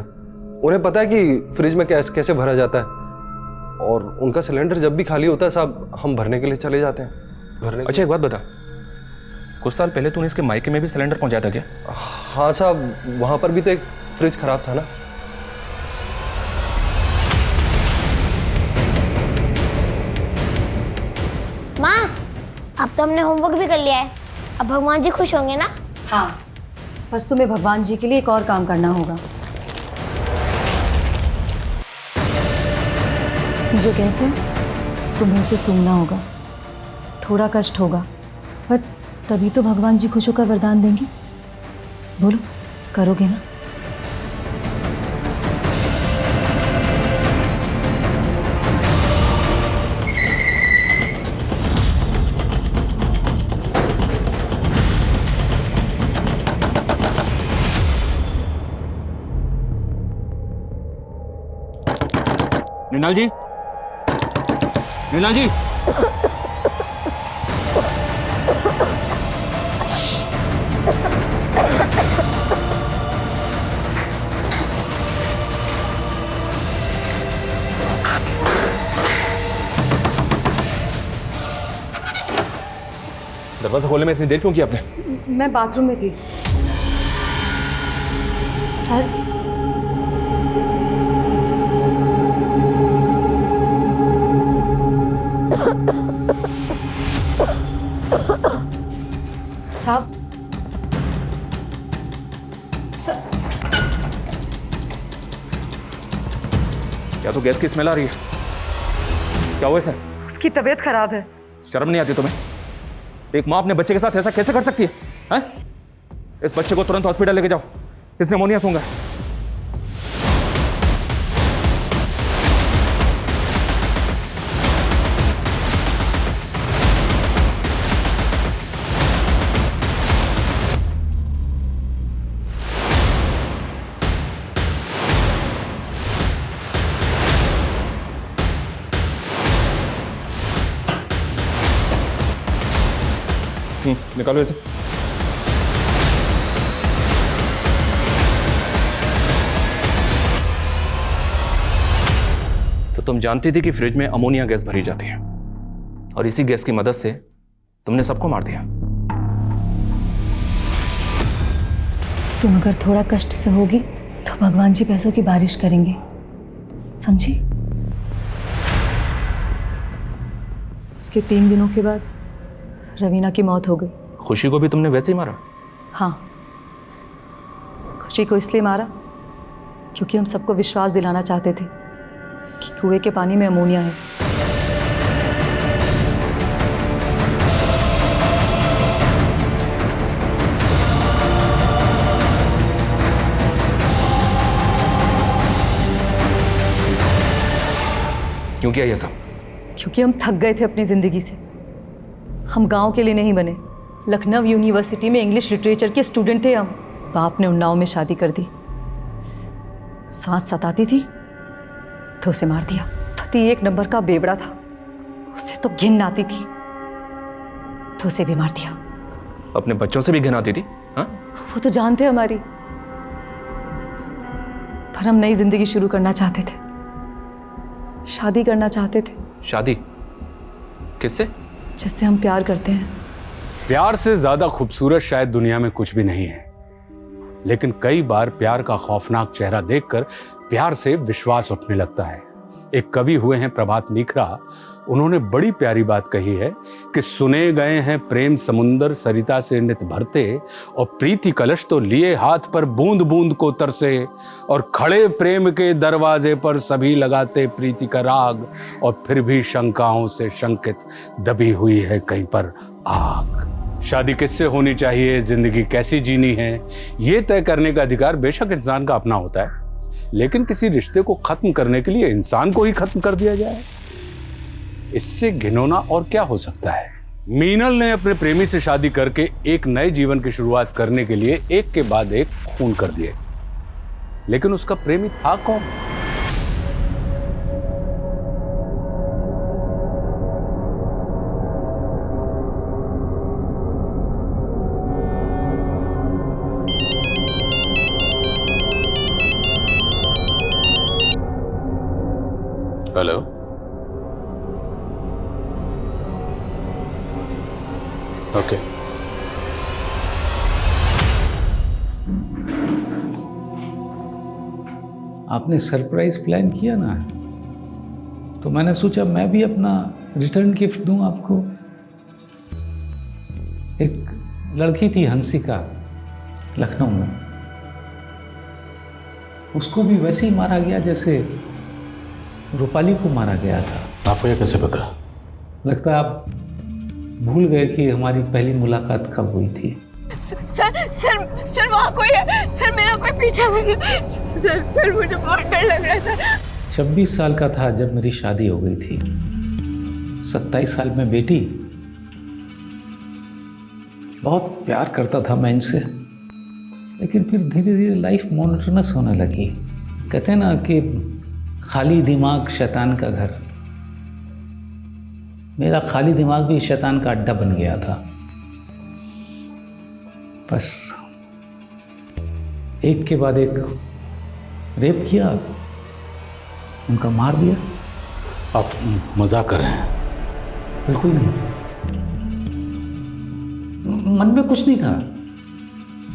Speaker 20: उन्हें पता है कि फ्रिज में गैस कैसे भरा जाता है, और उनका सिलेंडर जब भी खाली होता है साहब, हम भरने के लिए चले जाते हैं।
Speaker 21: अच्छा, एक बात बता, कुछ साल पहले तूने इसके मायके में भी सिलेंडर पहुंचाया था क्या?
Speaker 20: हाँ साहब, वहाँ पर भी तो एक फ्रिज खराब था ना।
Speaker 15: माँ, अब तो हमने होमवर्क भी कर लिया है। अब भगवान जी खुश होंगे ना?
Speaker 8: हाँ, बस तुम्हें भगवान जी के लिए एक और काम करना होगा। इसमें जो गैस है तुम्हें उसे सूंघना होगा। थोड़ा कष्ट होगा, पर तभी तो भगवान जी खुश होकर वरदान देंगे। बोलो, करोगे ना?
Speaker 21: मृणाल जी, मृणाल जी, दरवाजा खोलने में इतनी देर क्यों की आपने?
Speaker 8: मैं बाथरूम में थी।
Speaker 9: सर, साहब,
Speaker 21: क्या तो गैस की स्मेल आ रही है? क्या हुआ सर?
Speaker 8: उसकी तबीयत खराब है।
Speaker 21: शर्म नहीं आती तुम्हें? एक माँ अपने बच्चे के साथ ऐसा कैसे कर सकती है? हैं? इस बच्चे को तुरंत हॉस्पिटल लेके जाओ, इसने निमोनिया सूंघा। निकालो इसे। तो तुम जानती थी कि फ्रिज में अमोनिया गैस भरी जाती है और इसी गैस की मदद से तुमने सबको मार दिया।
Speaker 8: तुम अगर थोड़ा कष्ट से होगी तो भगवान जी पैसों की बारिश करेंगे, समझी? उसके 3 दिनों के बाद रवीना की मौत हो गई।
Speaker 21: खुशी को भी तुमने वैसे ही मारा?
Speaker 8: हाँ, खुशी को इसलिए मारा क्योंकि हम सबको विश्वास दिलाना चाहते थे कि कुएं के पानी में अमोनिया है।
Speaker 21: क्यों किया ये सब?
Speaker 8: क्योंकि हम थक गए थे अपनी जिंदगी से। हम गांव के लिए नहीं बने, लखनऊ यूनिवर्सिटी में इंग्लिश लिटरेचर के स्टूडेंट थे हम। बाप ने उन्नाव में शादी कर दी। सांस सताती थी तो उसे मार दिया। पति 1 नंबर का बेवड़ा था, उससे तो घिन आती थी तो उसे भी मार दिया।
Speaker 21: अपने बच्चों से भी घिन आती थी? हाँ?
Speaker 8: वो तो जानते हमारी, पर हम नई जिंदगी शुरू करना चाहते थे, शादी करना चाहते थे।
Speaker 21: शादी? किससे?
Speaker 8: जिससे हम प्यार करते हैं।
Speaker 4: प्यार से ज्यादा खूबसूरत शायद दुनिया में कुछ भी नहीं है, लेकिन कई बार प्यार का खौफनाक चेहरा देखकर प्यार से विश्वास उठने लगता है। एक कवि हुए हैं प्रभात नीखरा, उन्होंने बड़ी प्यारी बात कही है कि सुने गए हैं प्रेम समुंदर सरिता से नित भरते, और प्रीति कलश तो लिए हाथ पर बूंद बूंद को तरसे, और खड़े प्रेम के दरवाजे पर सभी लगाते प्रीति का राग, और फिर भी शंकाओं से शंकित दबी हुई है कहीं पर आग। शादी किससे होनी चाहिए, जिंदगी कैसी जीनी है, ये तय करने का अधिकार बेशक इंसान का अपना होता है, लेकिन किसी रिश्ते को खत्म करने के लिए इंसान को ही खत्म कर दिया जाए, इससे घिनौना और क्या हो सकता है। मीनल ने अपने प्रेमी से शादी करके एक नए जीवन की शुरुआत करने के लिए एक के बाद एक खून कर दिए, लेकिन उसका प्रेमी था कौन?
Speaker 5: Hello,
Speaker 4: okay.
Speaker 12: आपने सरप्राइज प्लान किया ना, तो मैंने सोचा मैं भी अपना रिटर्न गिफ्ट दूं आपको। एक लड़की थी हंसिका, लखनऊ में, उसको भी वैसे ही मारा गया जैसे रूपाली को मारा गया था।
Speaker 5: आपको यह कैसे पता?
Speaker 12: लगता है आप भूल गए कि हमारी पहली मुलाकात कब हुई थी।
Speaker 9: सर वहाँ कोई है। सर मेरा कोई पीछा कर रहा है। सर मुझे बहुत डर लग रहा है सर।
Speaker 12: 26 साल का था जब मेरी शादी हो गई थी। 27 साल में बेटी। बहुत प्यार करता था मैं इनसे, लेकिन फिर धीरे धीरे लाइफ मोनोटोनस होने लगी। कहते हैं ना कि खाली दिमाग शैतान का घर। मेरा खाली दिमाग भी शैतान का अड्डा बन गया था। बस एक के बाद एक रेप किया, उनका मार दिया।
Speaker 5: आप मजाक कर रहे हैं?
Speaker 12: बिल्कुल नहीं, मन में कुछ नहीं था,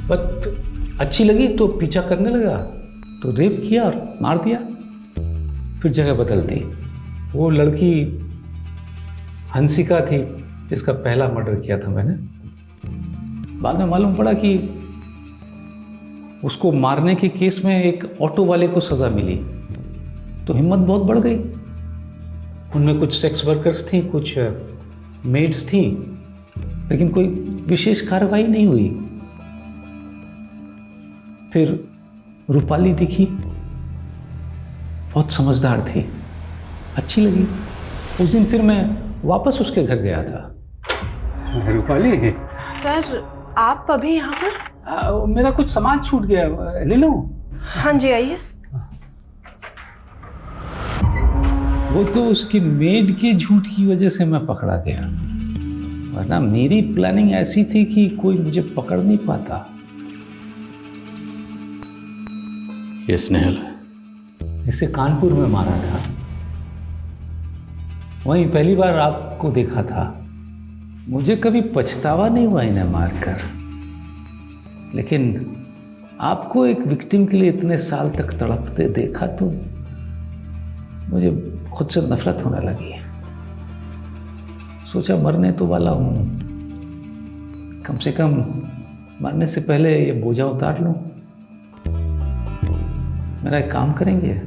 Speaker 12: बट अच्छी लगी तो पीछा करने लगा, तो रेप किया और मार दिया। फिर जगह बदल दी। वो लड़की हंसिका थी जिसका पहला मर्डर किया था मैंने। बाद में मालूम पड़ा कि उसको मारने के केस में एक ऑटो वाले को सजा मिली, तो हिम्मत बहुत बढ़ गई। उनमें कुछ सेक्स वर्कर्स थी, कुछ मेड्स थी, लेकिन कोई विशेष कार्रवाई नहीं हुई। फिर रूपाली दिखी, बहुत समझदार थी, अच्छी लगी। उस दिन फिर मैं वापस उसके घर गया था।
Speaker 4: रूपाली,
Speaker 17: सर आप अभी यहाँ पर?
Speaker 12: मेरा कुछ सामान छूट गया, ले लूं?
Speaker 17: हाँ जी आइए।
Speaker 12: वो तो उसकी मेड के झूठ की वजह से मैं पकड़ा गया, वरना मेरी प्लानिंग ऐसी थी कि कोई मुझे पकड़ नहीं पाता।
Speaker 5: ये स्नेहल है।
Speaker 12: इसे कानपुर में मारा था, वहीं पहली बार आपको देखा था। मुझे कभी पछतावा नहीं हुआ इन्हें मारकर, लेकिन आपको एक विक्टिम के लिए इतने साल तक तड़पते देखा तो मुझे खुद से नफरत होने लगी। सोचा मरने तो वाला हूं, कम से कम मरने से पहले ये बोझा उतार लूं। मेरा एक काम करेंगे?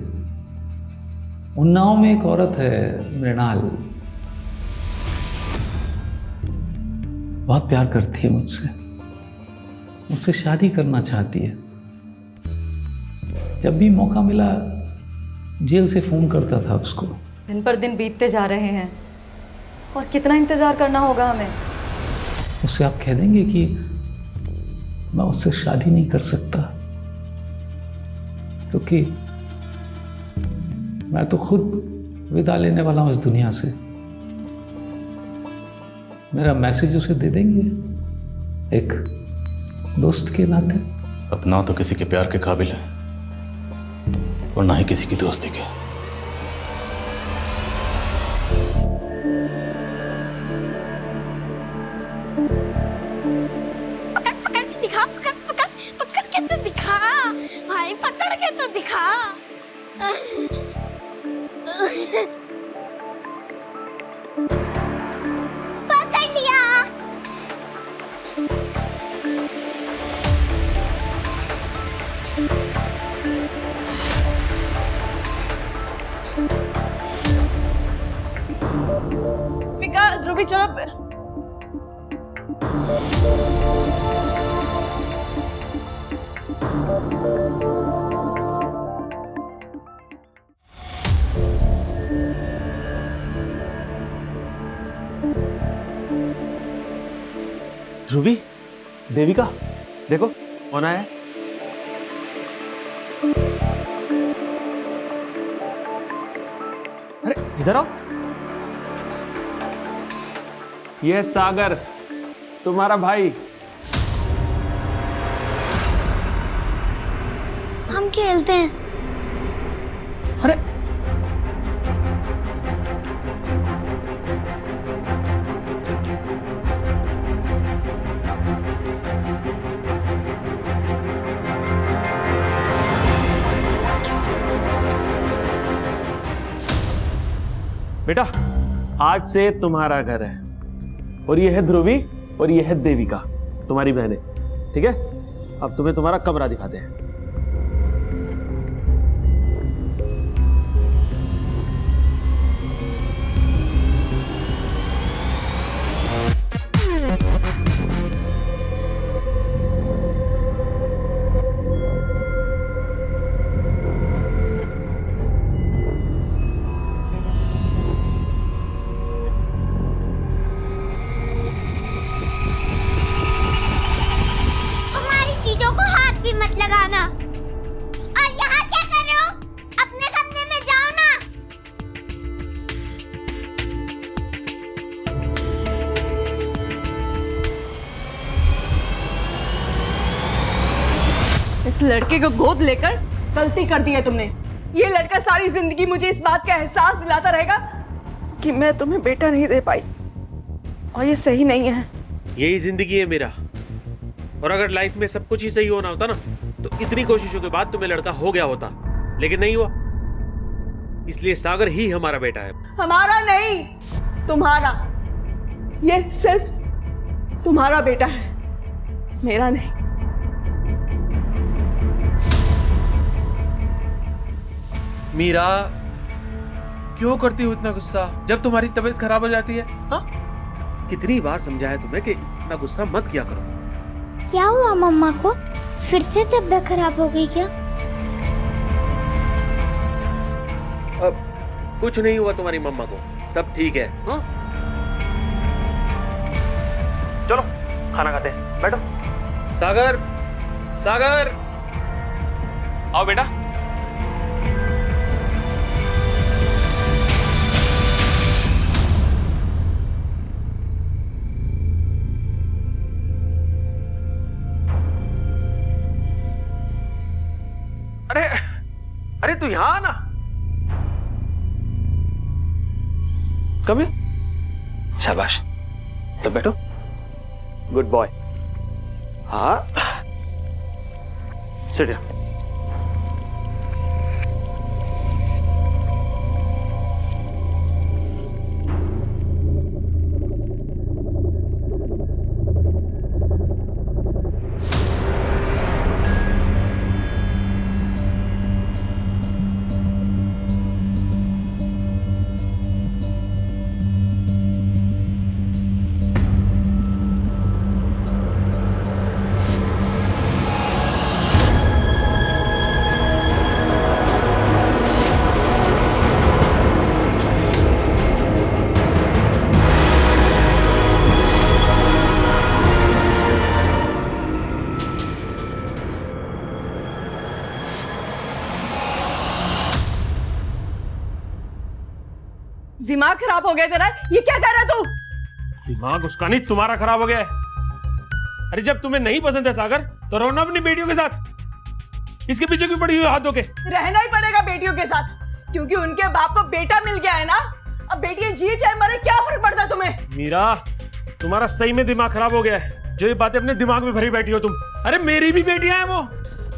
Speaker 12: उन्नाव में एक औरत है मृणाल, बहुत प्यार करती है मुझसे शादी करना चाहती है। जब भी मौका मिला जेल से फोन करता था उसको।
Speaker 7: दिन पर दिन बीतते जा रहे हैं और कितना इंतजार करना होगा हमें।
Speaker 12: उससे आप कह देंगे कि मैं उससे शादी नहीं कर सकता, क्योंकि मैं तो खुद विदा लेने वाला हूं इस दुनिया से। मेरा मैसेज उसे दे देंगे एक दोस्त के नाते।
Speaker 5: अब ना तो किसी के प्यार के काबिल है और ना ही किसी की दोस्ती के।
Speaker 15: पकड़ के दिखा, पकड़ के तो दिखा भाई, पकड़ के तो दिखा। पकड़ लिया।
Speaker 17: फिका ध्रुवी चलो।
Speaker 14: ध्रुवी, देविका, देखो कौन आया है। अरे इधर आओ। ये सागर, तुम्हारा भाई।
Speaker 15: हम खेलते हैं।
Speaker 14: अरे बेटा, आज से तुम्हारा घर है, और ये है ध्रुवी और ये है देविका, तुम्हारी बहनें। ठीक है, अब तुम्हें तुम्हारा कमरा दिखाते हैं।
Speaker 17: इस लड़के को गोद लेकर गलती कर दी है तुमने। ये लड़का सारी जिंदगी मुझे इस बात का एहसास दिलाता रहेगा कि मैं तुम्हें बेटा नहीं दे पाई, और ये सही नहीं है।
Speaker 14: यही जिंदगी है मेरा, और अगर लाइफ में सब कुछ ही सही होना होता ना इतनी कोशिशों के बाद तुम्हें लड़का हो गया होता, लेकिन नहीं हुआ। इसलिए सागर ही हमारा बेटा है।
Speaker 17: हमारा नहीं, तुम्हारा। ये सिर्फ तुम्हारा बेटा है, मेरा नहीं।
Speaker 14: मीरा, क्यों करती हो इतना गुस्सा जब तुम्हारी तबीयत खराब हो जाती है? हाँ? कितनी बार समझाया तुम्हें कि इतना गुस्सा मत किया करो।
Speaker 15: क्या हुआ मम्मा को? फिर से तबीयत खराब हो गई क्या?
Speaker 14: अब कुछ नहीं हुआ तुम्हारी मम्मा को, सब ठीक है। हाँ? चलो खाना खाते हैं, बैठो। सागर, सागर, आओ बेटा। अरे अरे तू यहां आना। कभी शाबाश, तो बैठो। Good boy. हाँ, सिट डाउन।
Speaker 17: दिमाग खराब हो गया तेरा? ये क्या कर रहा तू?
Speaker 14: दिमाग उसका नहीं, तुम्हारा खराब हो गया है। अरे जब तुम्हें नहीं पसंद है सागर, तो रहो ना अपनी बेटियों के साथ। इसके पीछे क्यों पड़ी हुई हाथ धोके?
Speaker 17: रहना ही पड़ेगा बेटियों के साथ, क्योंकि उनके बाप को बेटा मिल गया है ना। अब बेटियां जिए चाहे मरे, क्या फर्क पड़ता है तुम्हें?
Speaker 14: मीरा, तुम्हारा सही में दिमाग खराब हो गया है, जो ये बातें अपने दिमाग में भरी बैठी हो तुम। अरे मेरी भी बेटियां हैं वो,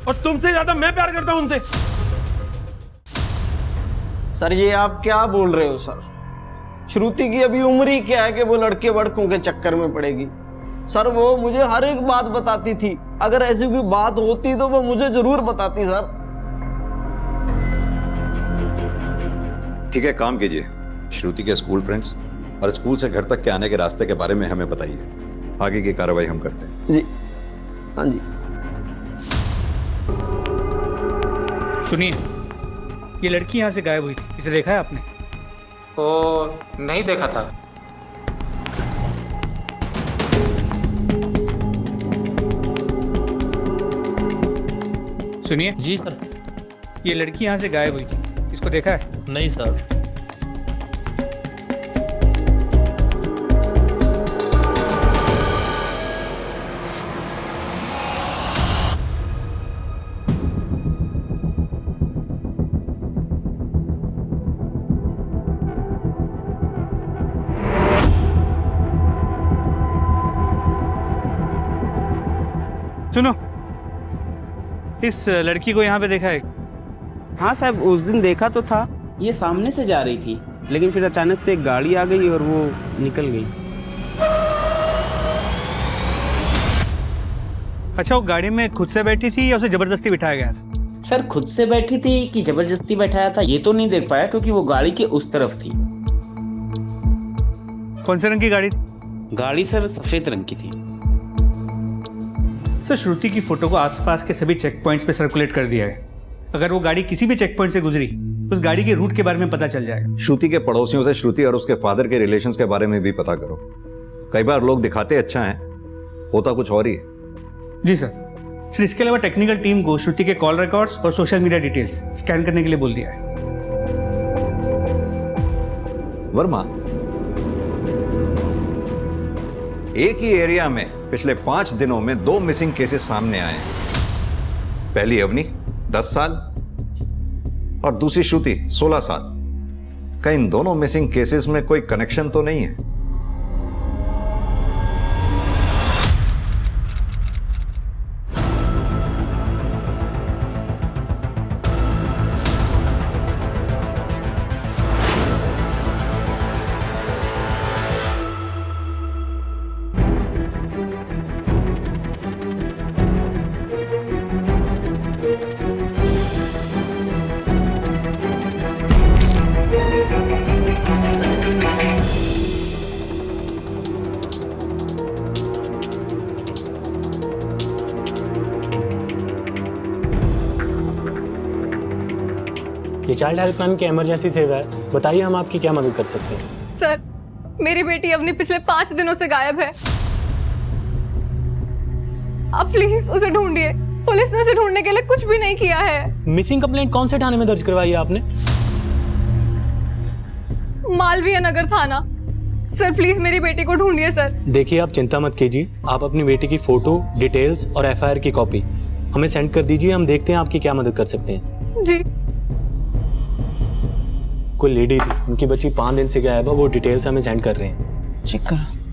Speaker 14: और तुमसे ज्यादा मैं प्यार करता हूं उनसे।
Speaker 11: सर ये आप क्या बोल रहे हो सर? श्रुति की अभी उम्र ही क्या है कि वो लड़के वड़कों के चक्कर में पड़ेगी? सर वो मुझे हर एक बात बताती थी, अगर ऐसी कोई बात होती तो वो मुझे जरूर बताती सर।
Speaker 22: ठीक है, काम कीजिए, श्रुति के स्कूल फ्रेंड्स और स्कूल से घर तक के आने के रास्ते के बारे में हमें बताइए। आगे की कार्रवाई हम करते हैं।
Speaker 11: जी हाँ जी।
Speaker 18: सुनिए, ये लड़की यहाँ से गायब हुई थी, इसे देखा है आपने?
Speaker 23: ओ नहीं देखा था।
Speaker 18: सुनिए
Speaker 23: जी सर।
Speaker 18: ये लड़की यहाँ से गायब हुई थी, इसको देखा है?
Speaker 23: नहीं सर।
Speaker 18: सुनो, इस लड़की को यहाँ पे देखा है?
Speaker 23: हाँ साहब, उस दिन देखा तो था, ये सामने से जा रही थी, लेकिन फिर अचानक से एक गाड़ी आ गई और वो निकल गई।
Speaker 18: अच्छा, वो गाड़ी में खुद से बैठी थी या उसे जबरदस्ती बिठाया गया था?
Speaker 23: सर खुद से बैठी थी कि जबरदस्ती बैठाया था ये तो नहीं देख पाया, क्योंकि वो गाड़ी के उस तरफ थी।
Speaker 18: कौन से रंग की गाड़ी थी?
Speaker 23: गाड़ी सर सफेद रंग की थी।
Speaker 18: सर श्रुति की फोटो को आसपास के सभी चेक पॉइंट्स पे सर्कुलेट कर दिया है। अगर वो गाड़ी किसी भी चेक पॉइंट से गुजरी, उस गाड़ी के रूट के बारे में पता चल जाएगा।
Speaker 22: श्रुति के पड़ोसियों से श्रुति और उसके फादर के रिलेशंस के बारे में भी पता करो। कई बार लोग दिखाते अच्छा हैं, होता कुछ और ही है।
Speaker 18: जी सर। इसके अलावा टेक्निकल टीम को श्रुति के कॉल रिकॉर्ड्स और सोशल मीडिया डिटेल्स स्कैन करने के लिए बोल दिया है।
Speaker 22: वर्मा, एक ही एरिया में पिछले 5 दिनों में 2 मिसिंग केसेस सामने आए हैं। पहली अवनी 10 साल और दूसरी श्रुति 16 साल। क्या इन दोनों मिसिंग केसेस में कोई कनेक्शन तो नहीं है?
Speaker 6: चाइल्ड हेल्पलाइन की इमरजेंसी सेवा है, बताइए हम आपकी क्या मदद कर सकते हैं।
Speaker 3: सर, मेरी बेटी अवनी पिछले 5 दिनों से गायब है। आप प्लीज उसे ढूंढिए। पुलिस ने उसे ढूंढने के लिए कुछ भी नहीं किया है।
Speaker 6: मिसिंग कंप्लेंट कौन से थाने में दर्ज करवाई है आपने?
Speaker 3: मालवीय नगर थाना। सर प्लीज मेरी बेटी को ढूंढिए सर।
Speaker 6: देखिए आप चिंता मत कीजिए, आप अपनी बेटी की फोटो, डिटेल्स और एफआईआर की कॉपी हमें सेंड कर दीजिए, हम देखते हैं आपकी क्या मदद कर सकते हैं।
Speaker 3: जी।
Speaker 6: कोई लेडी थी, उनकी बच्ची 5 दिन से गायब है, वो डिटेल्स हमें सेंड कर रहे हैं।
Speaker 17: चेक करो।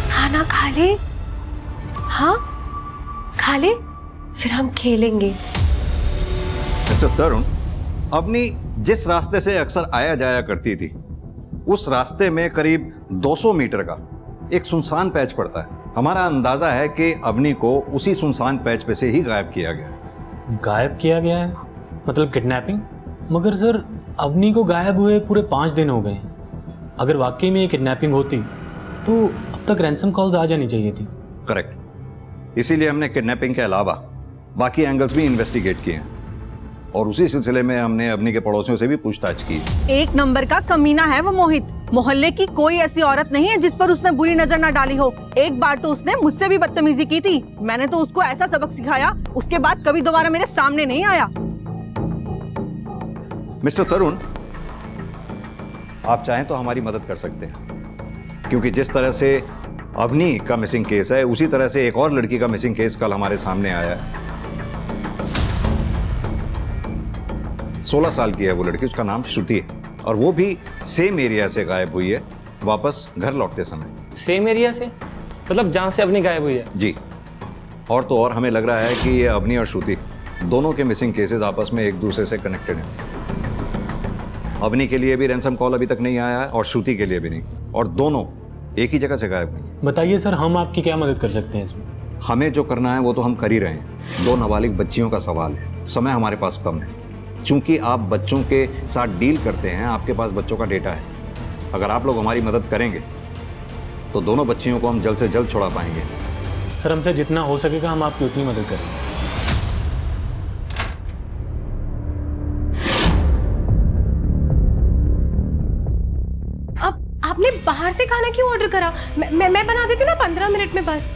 Speaker 1: खाना खा ले। हाँ खा ले, फिर हम खेलेंगे।
Speaker 22: मिस्टर तरुण, अवनी जिस रास्ते से अक्सर आया जाया करती थी, उस रास्ते में करीब 200 मीटर का एक सुनसान पैच पड़ता है। हमारा अंदाजा है कि अवनी को उसी सुनसान पैच पे से ही गायब किया गया।
Speaker 6: गायब किया गया है? मतलब किडनैपिंग? मगर सर अवनी को गायब हुए पूरे 5 दिन हो गए। अगर वाकई में ये किडनैपिंग होती तो अब तक रैंसम कॉल्स आ जानी चाहिए थी।
Speaker 22: करेक्ट, इसीलिए हमने किडनैपिंग के अलावा बाकी एंगल्स भी इन्वेस्टिगेट किए हैं और उसी सिलसिले में हमने अवनी के पड़ोसियों से भी पूछताछ की।
Speaker 17: 1 नंबर का कमीना है वो मोहित। मोहल्ले की कोई ऐसी औरत नहीं है जिस पर उसने बुरी नजर ना डाली हो। एक बार तो उसने मुझसे भी बदतमीजी की थी, मैंने तो उसको ऐसा सबक सिखाया, उसके बाद कभी दोबारा मेरे सामने नहीं आया।
Speaker 22: मिस्टर तरुण, आप चाहें तो हमारी मदद कर सकते हैं, क्योंकि जिस तरह से अवनी का मिसिंग केस है, उसी तरह से एक और लड़की का मिसिंग केस कल हमारे सामने आया है। 16 साल की है वो लड़की, उसका नाम श्रुति है और वो भी सेम एरिया से गायब हुई है, वापस घर लौटते समय।
Speaker 6: सेम एरिया से? मतलब जहां से अवनी गायब हुई है?
Speaker 22: जी। और तो और हमें लग रहा है कि ये अवनी और श्रुति दोनों के मिसिंग केसेस आपस में एक दूसरे से कनेक्टेड हैं। अवनी के लिए भी रैंसम कॉल अभी तक नहीं आया है और श्रुति के लिए भी नहीं, और दोनों एक ही जगह से गायब हुई हैं।
Speaker 6: बताइए सर, हम आपकी क्या मदद कर सकते हैं इसमें?
Speaker 22: हमें जो करना है वो तो हम कर ही रहे हैं। 2 नाबालिग बच्चियों का सवाल है, समय हमारे पास कम है। चूंकि आप बच्चों के साथ डील करते हैं, आपके पास बच्चों का डेटा है। अगर आप लोग हमारी मदद करेंगे तो दोनों बच्चियों को हम जल्द से जल्द छुड़ा पाएंगे।
Speaker 6: सर हमसे जितना हो सकेगा हम आपकी उतनी मदद करेंगे।
Speaker 1: आपने बाहर से खाना क्यों ऑर्डर करा? मैं बना देती हूँ ना 15 मिनट में बस।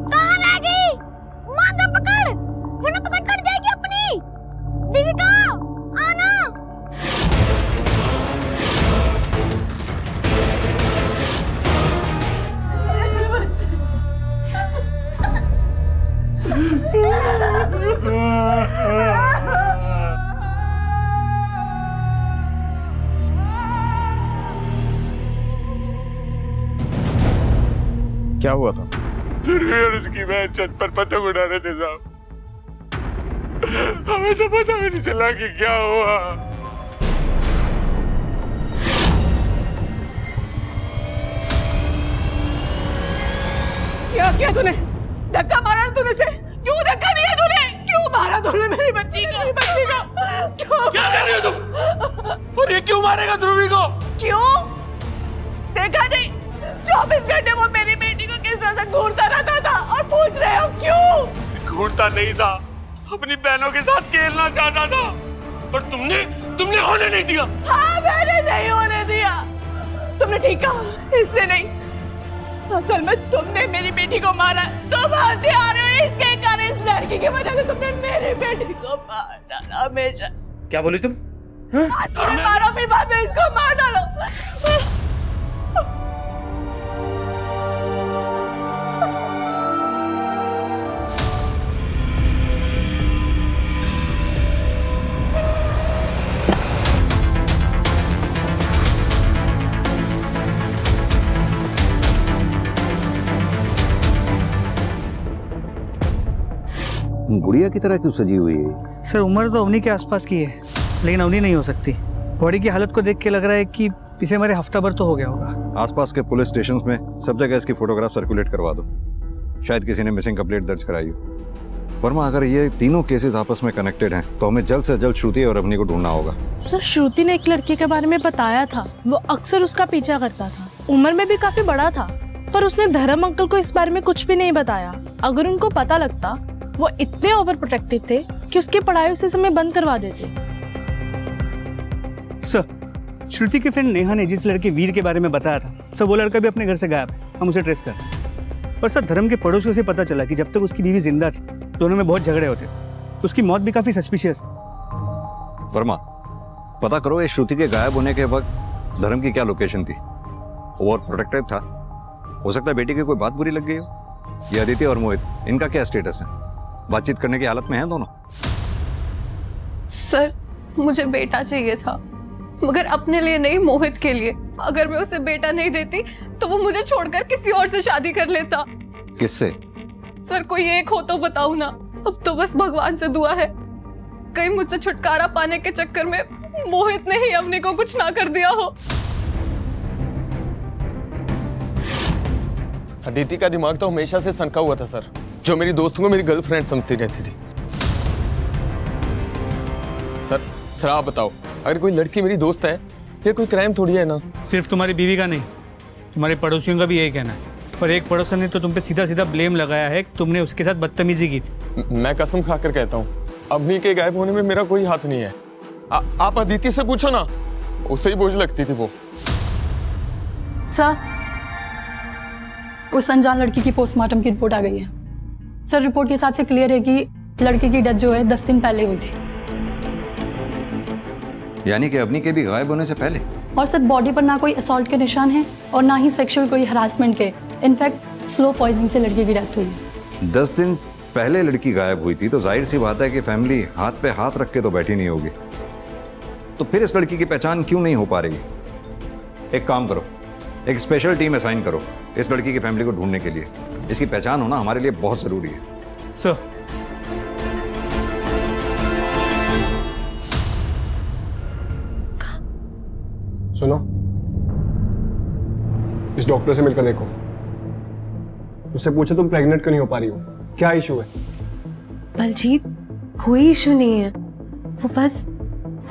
Speaker 15: कहाँ रह गई? मांझा पकड़, वरना पता कट जाएगी अपनी। देविका, आना।
Speaker 14: क्या हुआ था?
Speaker 10: और उसकी बहन छत पर पतंग उड़ा रहे थे साहब। हमें तो पता भी नहीं चला कि क्या हुआ।
Speaker 17: क्या किया तूने? धक्का मारा तूने से? क्यों धक्का दिया तूने? क्यों मारा तूने मेरी बच्ची को? क्यों?
Speaker 10: क्या कर रही हो तुम? और ये क्यों मारेगा ध्रुवी को?
Speaker 17: क्यों? देखा नहीं? 24 घंटे वो मेरी बेटी को किस तरह से घूरता रहता था और पूछ रहे हो क्यों?
Speaker 10: घूरता नहीं था, अपनी बहनों के साथ खेलना चाहता था, पर तुमने होने नहीं दिया।
Speaker 17: हाँ, मैंने नहीं होने दिया। तुमने ठीक कहा, इसलिए नहीं, असल में तुमने मेरी बेटी को मारा। तुम हथियार हो इसके कारण, इस लड़की की वजह से तुमने मेरी बेटी को मार डाला। हमेशा
Speaker 14: क्या बोली तुम?
Speaker 17: मारो, फिर बाद में इसको मार डालो।
Speaker 22: गुड़िया की तरह क्यों सजी हुई है?
Speaker 18: सर उम्र तो अवनी के आसपास की है, लेकिन अवनी नहीं हो सकती। बॉडी की हालत को देख के लग रहा है कि इसे हमारे हफ्ता भर तो हो गया होगा।
Speaker 22: आसपास के पुलिस स्टेशंस में सब जगह इसकी फोटोग्राफ सर्कुलेट करवा दो। शायद किसी ने मिसिंग कंप्लेंट दर्ज कराई हो। वर्मा, अगर ये तीनों केसेस आपस में कनेक्टेड हैं तो हमें जल्द से जल्द श्रुति और अवनी को ढूंढना होगा।
Speaker 2: सर श्रुति ने एक लड़के के बारे में बताया था, वो अक्सर उसका पीछा करता था, उम्र में भी काफी बड़ा था, पर उसने धर्म अंकल को इस बारे में कुछ भी नहीं बताया। अगर उनको पता लगता, वो इतने ओवर प्रोटेक्टिव थे कि उसकी पढ़ाई उसी समय बंद करवा देते।
Speaker 18: सर श्रुति की फ्रेंड नेहा ने जिस लड़के वीर के बारे में बताया था, सर वो लड़का भी अपने घर से गायब है। हम उसे ट्रेस कर रहे हैं। पर सर धर्म के पड़ोसियों से पता चला कि जब तक उसकी बीवी जिंदा थी दोनों में बहुत झगड़े होते, तो उसकी मौत भी काफी सस्पिशियस है।
Speaker 22: वर्मा, पता करो ये श्रुति के गायब होने के वक्त धर्म की क्या लोकेशन थी। वो और प्रोटेक्टिव था, हो सकता है बेटी की कोई बात बुरी लग गई हो। ये अदिति और मोहित, इनका क्या स्टेटस है? बातचीत करने की हालत में हैं दोनों?
Speaker 1: सर मुझे बेटा चाहिए था, मगर अपने लिए नहीं, मोहित के लिए। अगर मैं उसे बेटा नहीं देती तो वो मुझे छोड़कर किसी और से शादी कर लेता।
Speaker 22: किससे?
Speaker 1: सर कोई एक हो तो बताओ ना। अब तो बस भगवान से दुआ है कहीं मुझसे छुटकारा पाने के चक्कर में मोहित ने ही अवनी को कुछ ना कर दिया हो।
Speaker 10: अदिति का दिमाग तो हमेशा से सनका हुआ था सर, जो मेरी दोस्तों को मेरी गर्लफ्रेंड समझती रहती थी। सर आप बताओ, अगर कोई लड़की मेरी दोस्त है फिर कोई क्राइम थोड़ी है ना?
Speaker 18: सिर्फ तुम्हारी बीवी का नहीं, तुम्हारे पड़ोसियों का भी यही कहना है। पर एक पड़ोसन ने तो तुम पे सीधा सीधा ब्लेम लगाया है कि तुमने उसके साथ बदतमीजी की थी।
Speaker 10: मैं कसम खाकर कहता हूँ, अवनी के गायब होने में मेरा कोई हाथ नहीं है। आप अदिति से पूछो ना, उसे ही बोझ लगती थी वो।
Speaker 13: सर उस अनजान लड़की की पोस्टमार्टम की रिपोर्ट आ गई है। सर रिपोर्ट के हिसाब से क्लियर है कि लड़की की डेथ जो है 10 दिन पहले हुई थी।
Speaker 22: यानी कि अवनी के भी गायब होने से पहले?
Speaker 13: और सर बॉडी पर ना कोई असॉल्ट के निशान है और ना ही सेक्सुअल कोई हरासमेंट के। इनफैक्ट स्लो पॉइजनिंग से लड़की की डेथ हुई है।
Speaker 22: 10 दिन पहले लड़की गायब हुई थी तो जाहिर सी बात है कि फैमिली हाथ पे हाथ रख के तो बैठी नहीं होगी। तो फिर इस लड़की की पहचान क्यों नहीं हो पा रही? एक काम करो, एक स्पेशल टीम असाइन करो इस लड़की की फैमिली को ढूंढने के लिए। इसकी पहचान होना हमारे लिए बहुत जरूरी है।
Speaker 18: सर
Speaker 16: सुनो, इस डॉक्टर से मिलकर देखो, उससे पूछो तुम प्रेग्नेंट क्यों नहीं हो पा रही हो, क्या इशू है?
Speaker 9: बलजीत कोई इशू नहीं है, वो बस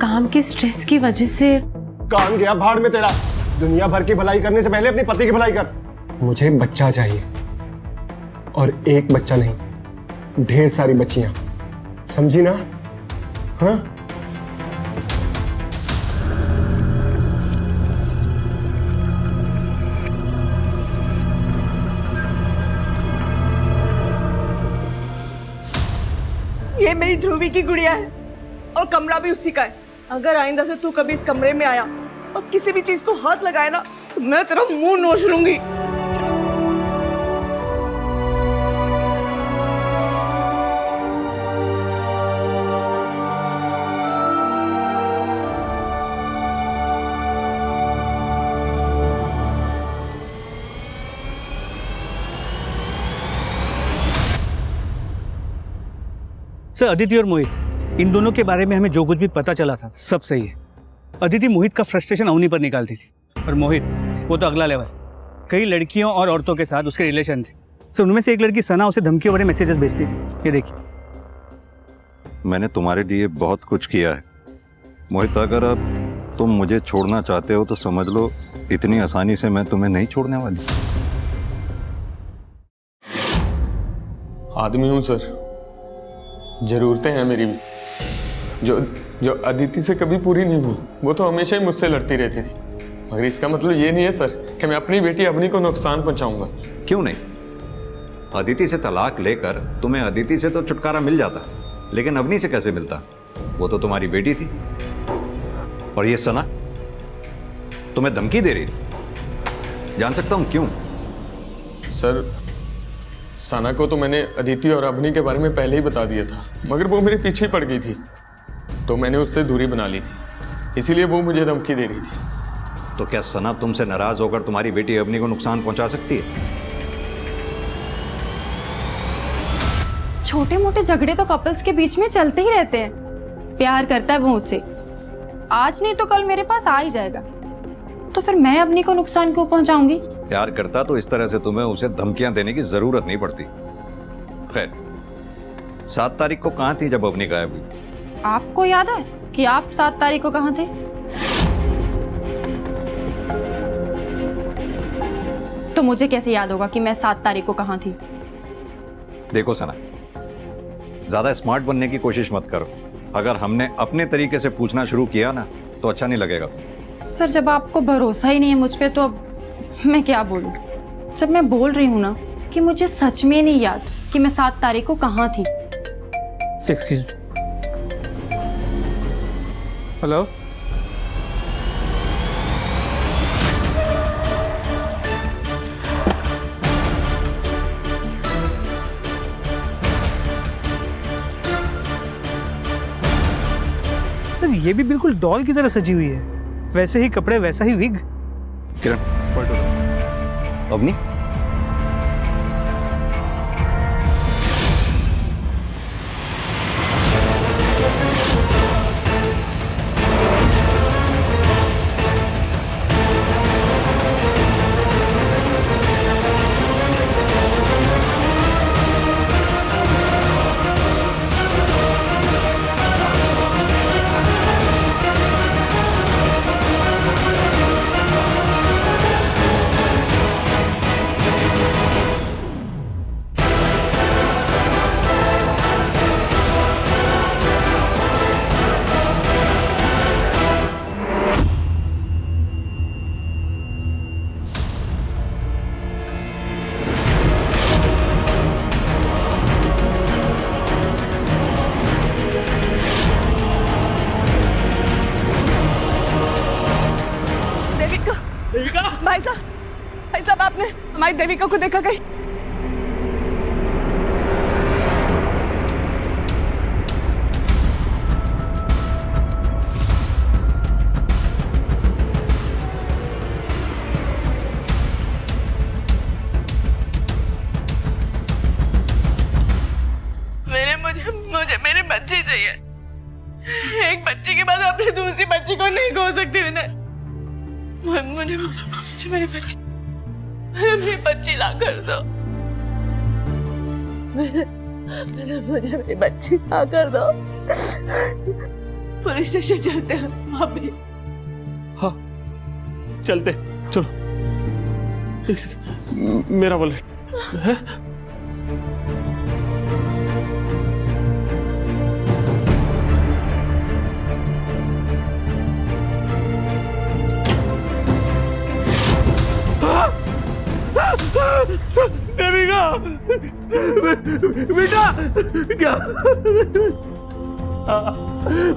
Speaker 9: काम के स्ट्रेस की वजह से।
Speaker 16: काम गया भाड़ में तेरा। दुनिया भर की भलाई करने से पहले अपने पति की भलाई कर। मुझे बच्चा चाहिए, और एक बच्चा नहीं, ढेर सारी बच्चियां, समझी ना? हाँ?
Speaker 17: ये मेरी ध्रुवी की गुड़िया है और कमरा भी उसी का है। अगर आइंदा से तू कभी इस कमरे में आया और किसी भी चीज को हाथ लगाए ना तो मैं तेरा मुंह नोच लूंगी।
Speaker 18: सर अदिति और मोहित, इन दोनों के बारे में हमें जो कुछ भी पता चला था सब सही है। अदिति मोहित का फ्रस्ट्रेशन अवनी पर निकालती थी, और मोहित वो तो अगला लेवल। कई लड़कियों और औरतों के साथ उसके रिलेशन थे। सर उनमें से एक लड़की सना उसे धमकियों भरे मैसेजेस भेजती थी। ये देखिए।
Speaker 22: मैंने तुम्हारे लिए बहुत कुछ किया है मोहित। अगर अब तुम मुझे छोड़ना चाहते हो तो समझ लो इतनी आसानी से मैं तुम्हें नहीं छोड़ने वाली।
Speaker 10: आदमी हूं सर, जरूरतें हैं मेरी भी, जो अदिति से कभी पूरी नहीं हुई। वो तो हमेशा ही मुझसे लड़ती रहती थी, मगर इसका मतलब ये नहीं है सर कि मैं अपनी बेटी अवनी को नुकसान पहुंचाऊंगा।
Speaker 22: क्यों नहीं? अदिति से तलाक लेकर तुम्हें अदिति से तो छुटकारा मिल जाता, लेकिन अवनी से कैसे मिलता? वो तो तुम्हारी बेटी थी। और ये सना तुम्हें धमकी दे रही थी, जान सकता हूं क्यों?
Speaker 10: सर सना को तो मैंने अदिति और अवनी के बारे में पहले ही बता दिया था, मगर वो मेरे पीछे पड़ गई थी, तो मैंने उससे दूरी बना ली थी, इसीलिए वो मुझे धमकी दे रही थी।
Speaker 22: तो क्या सना तुमसे नाराज होकर तुम्हारी बेटी अवनी को नुकसान पहुंचा सकती है?
Speaker 7: छोटे मोटे झगड़े तो कपल्स के बीच में चलते ही रहते हैं। प्यार करता है वो मुझसे, आज नहीं तो कल मेरे पास आ ही जाएगा, तो फिर मैं अवनी को नुकसान क्यों पहुंचाऊंगी?
Speaker 22: प्यार करता तो इस तरह से तुम्हें उसे धमकियां देने की जरूरत नहीं पड़ती। खैर, 7 तारीख को कहाँ थी जब अवनी गायब हुई?
Speaker 7: आपको याद है कि आप 7 तारीख को कहाँ थे? तो मुझे कैसे याद होगा कि मैं 7 तारीख को कहाँ थी?
Speaker 22: देखो सना, ज्यादा स्मार्ट बनने की कोशिश मत करो। अगर हमने अपने तरीके से पूछना शुरू किया ना तो अच्छा नहीं लगेगा तुम्हें।
Speaker 7: सर, जब आपको भरोसा ही नहीं है मुझ पे तो अब मैं क्या बोलूं? जब मैं बोल रही हूँ ना कि मुझे सच में नहीं याद कि मैं 7 तारीख को कहाँ थी।
Speaker 18: हेलो, ये भी बिल्कुल डॉल की तरह सजी हुई है, वैसे ही कपड़े वैसा ही विग।
Speaker 22: किरण, अवनी,
Speaker 3: भाई साहब, आपने हमारी देविका को देखा कहीं? मुझे मेरी बच्ची चाहिए। एक बच्ची के बाद अपनी दूसरी बच्ची को नहीं खो सकती मैंने। मुझे मेरी बच्ची ला कर दो। मुझे मेरी बच्ची ला कर दो। पुलिस स्टेशन चलते हैं वहां पे।
Speaker 14: हाँ चलते, चलो। एक सेकंड, मेरा वॉलेट है? देविका, बेटा, क्या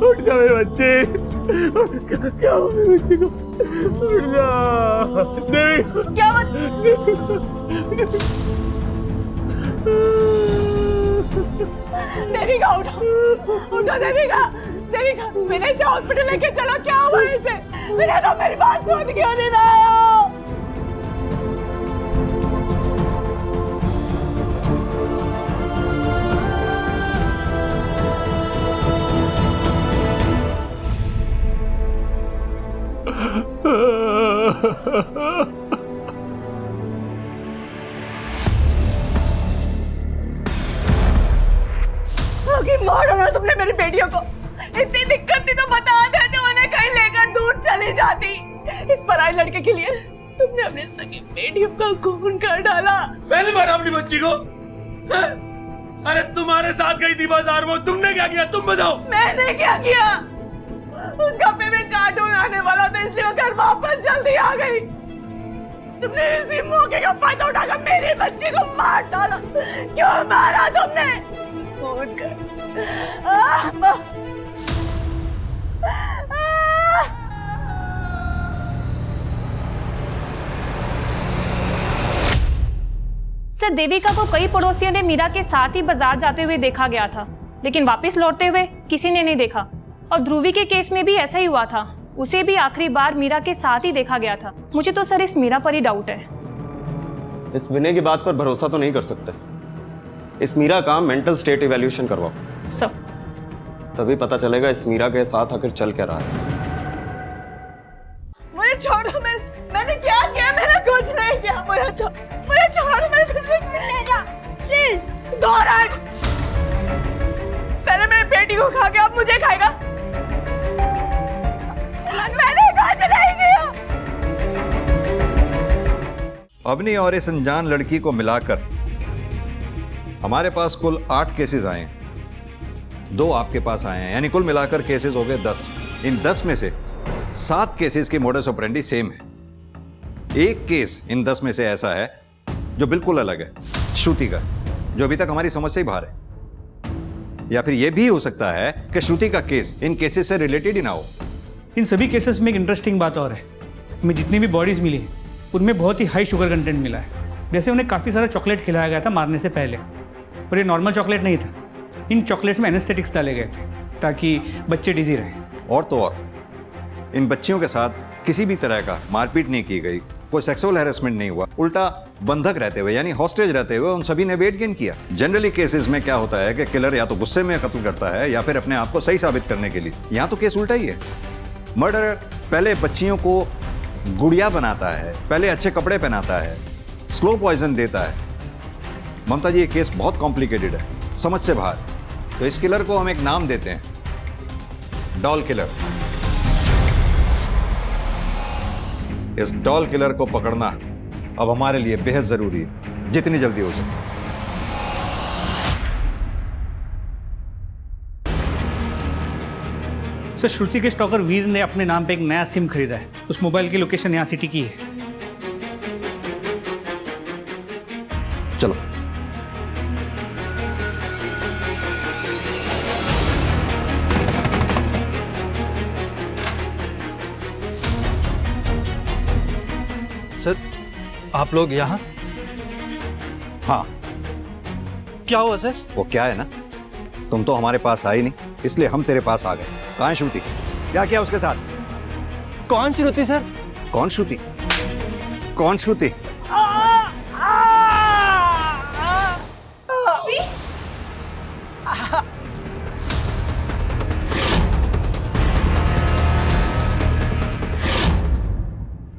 Speaker 14: उठ जा मेरे बच्चे, क्या हो मेरे बच्चे को? उठ जा देविका।
Speaker 3: क्या देविका, उठो उठो देविका, देविका मेरे इसे हॉस्पिटल लेके चलो। क्या हुआ इसे? मेरा तो मेरी बात सुन क्यों नहीं रहा हो? मार डाला तुमने मेरी बेटियों को। इतनी दिक्कत थी तो बता देते, उन्हें कहीं लेकर दूर चली जाती। इस पराई लड़के के लिए तुमने अपनी सगी बेटियों का खून कर डाला।
Speaker 14: पहली बार अपनी बच्ची को? अरे तुम्हारे साथ गई थी बाजार, वो तुमने क्या किया? तुम बताओ।
Speaker 3: मैंने क्या किया? उसका फेवरेट कार्टून आने वाला था, इसलिए वो घर वापस जल्दी आ गई। तुमने इसी मौके का फायदा उठाकर मेरी बच्ची को मार डाला। क्यों मारा तुमने? फोन कर।
Speaker 19: सर, देविका को कई पड़ोसियों ने मीरा के साथ ही बाजार जाते हुए देखा गया था, लेकिन वापस लौटते हुए किसी ने नहीं देखा। और ध्रुवी के केस में भी ऐसा ही हुआ था, उसे भी आखिरी बार मीरा के साथ ही देखा गया था। मुझे तो सर इस मीरा पर ही डाउट है।
Speaker 10: इस विनय की बात पर भरोसा तो नहीं कर सकते।
Speaker 11: इस मीरा का मेंटल स्टेट इवैल्यूएशन करवाओ।
Speaker 1: सर।
Speaker 11: तभी पता चलेगा इस मीरा के साथ आखिर चल क्या रहा है।
Speaker 17: मुझे छोड़ो, मैंने क्या किया? मैंने कुछ नहीं किया। मुझे छोड़ो, मैंने कुछ नहीं किया। दोहराए। पहले मेरी बेटी को खा के अब मुझे खाएगा। मैंने कुछ नहीं किया।
Speaker 22: अवनी और इस अनजान लड़की को मिलाकर हमारे पास कुल 8 केसेस आए हैं, 2 आपके पास आए हैं, यानी कुल मिलाकर केसेस हो गए 10। इन 10 में से 7 केसेस की मोडस ऑपरेंडी सेम है। एक केस इन 10 में से ऐसा है जो बिल्कुल अलग है, श्रुति का, जो अभी तक हमारी समझ से ही बाहर है। या फिर यह भी हो सकता है कि श्रुति का केस इन केसेस से रिलेटेड ही ना हो।
Speaker 18: इन सभी केसेस में एक इंटरेस्टिंग बात और है, हमें जितनी भी बॉडीज मिली हैं उनमें बहुत ही हाई शुगर कंटेंट मिला है। जैसे उन्हें काफ़ी सारा चॉकलेट खिलाया गया था मारने से पहले, पर ये नॉर्मल चॉकलेट नहीं था। इन चॉकलेट्स में एनेस्थेटिक्स डाले गए थे ताकि बच्चे डिजी रहें।
Speaker 22: और तो और इन बच्चियों के साथ किसी भी तरह का मारपीट नहीं की गई, कोई सेक्सुअल हैरेसमेंट नहीं हुआ, उल्टा बंधक रहते हुए यानी हॉस्टेज रहते हुए उन सभी ने वेट गेन किया। जनरली केसेस में क्या होता है कि किलर या तो गुस्से में कत्ल करता है या फिर अपने आप को सही साबित करने के लिए। यहाँ तो केस उल्टा ही है। मर्डर पहले बच्चियों को गुड़िया बनाता है, पहले अच्छे कपड़े पहनाता है, स्लो पॉइजन देता है। ममता जी, ये केस बहुत कॉम्प्लिकेटेड है, समझ से बाहर। तो इस किलर को हम एक नाम देते हैं, डॉल किलर। इस डॉल किलर को पकड़ना अब हमारे लिए बेहद जरूरी है, जितनी जल्दी हो सके।
Speaker 18: सर, श्रुति के स्टॉकर वीर ने अपने नाम पे एक नया सिम खरीदा है। उस मोबाइल की लोकेशन यहाँ सिटी की है।
Speaker 22: चलो।
Speaker 8: सर, आप लोग यहाँ?
Speaker 22: हाँ।
Speaker 8: क्या हुआ सर?
Speaker 22: वो क्या है ना, तुम तो हमारे पास आई नहीं, इसलिए हम तेरे पास आ गए। कहाँ है श्रुति? क्या किया उसके साथ?
Speaker 8: कौन श्रुति सर?
Speaker 22: कौन श्रुति? कौन श्रुति?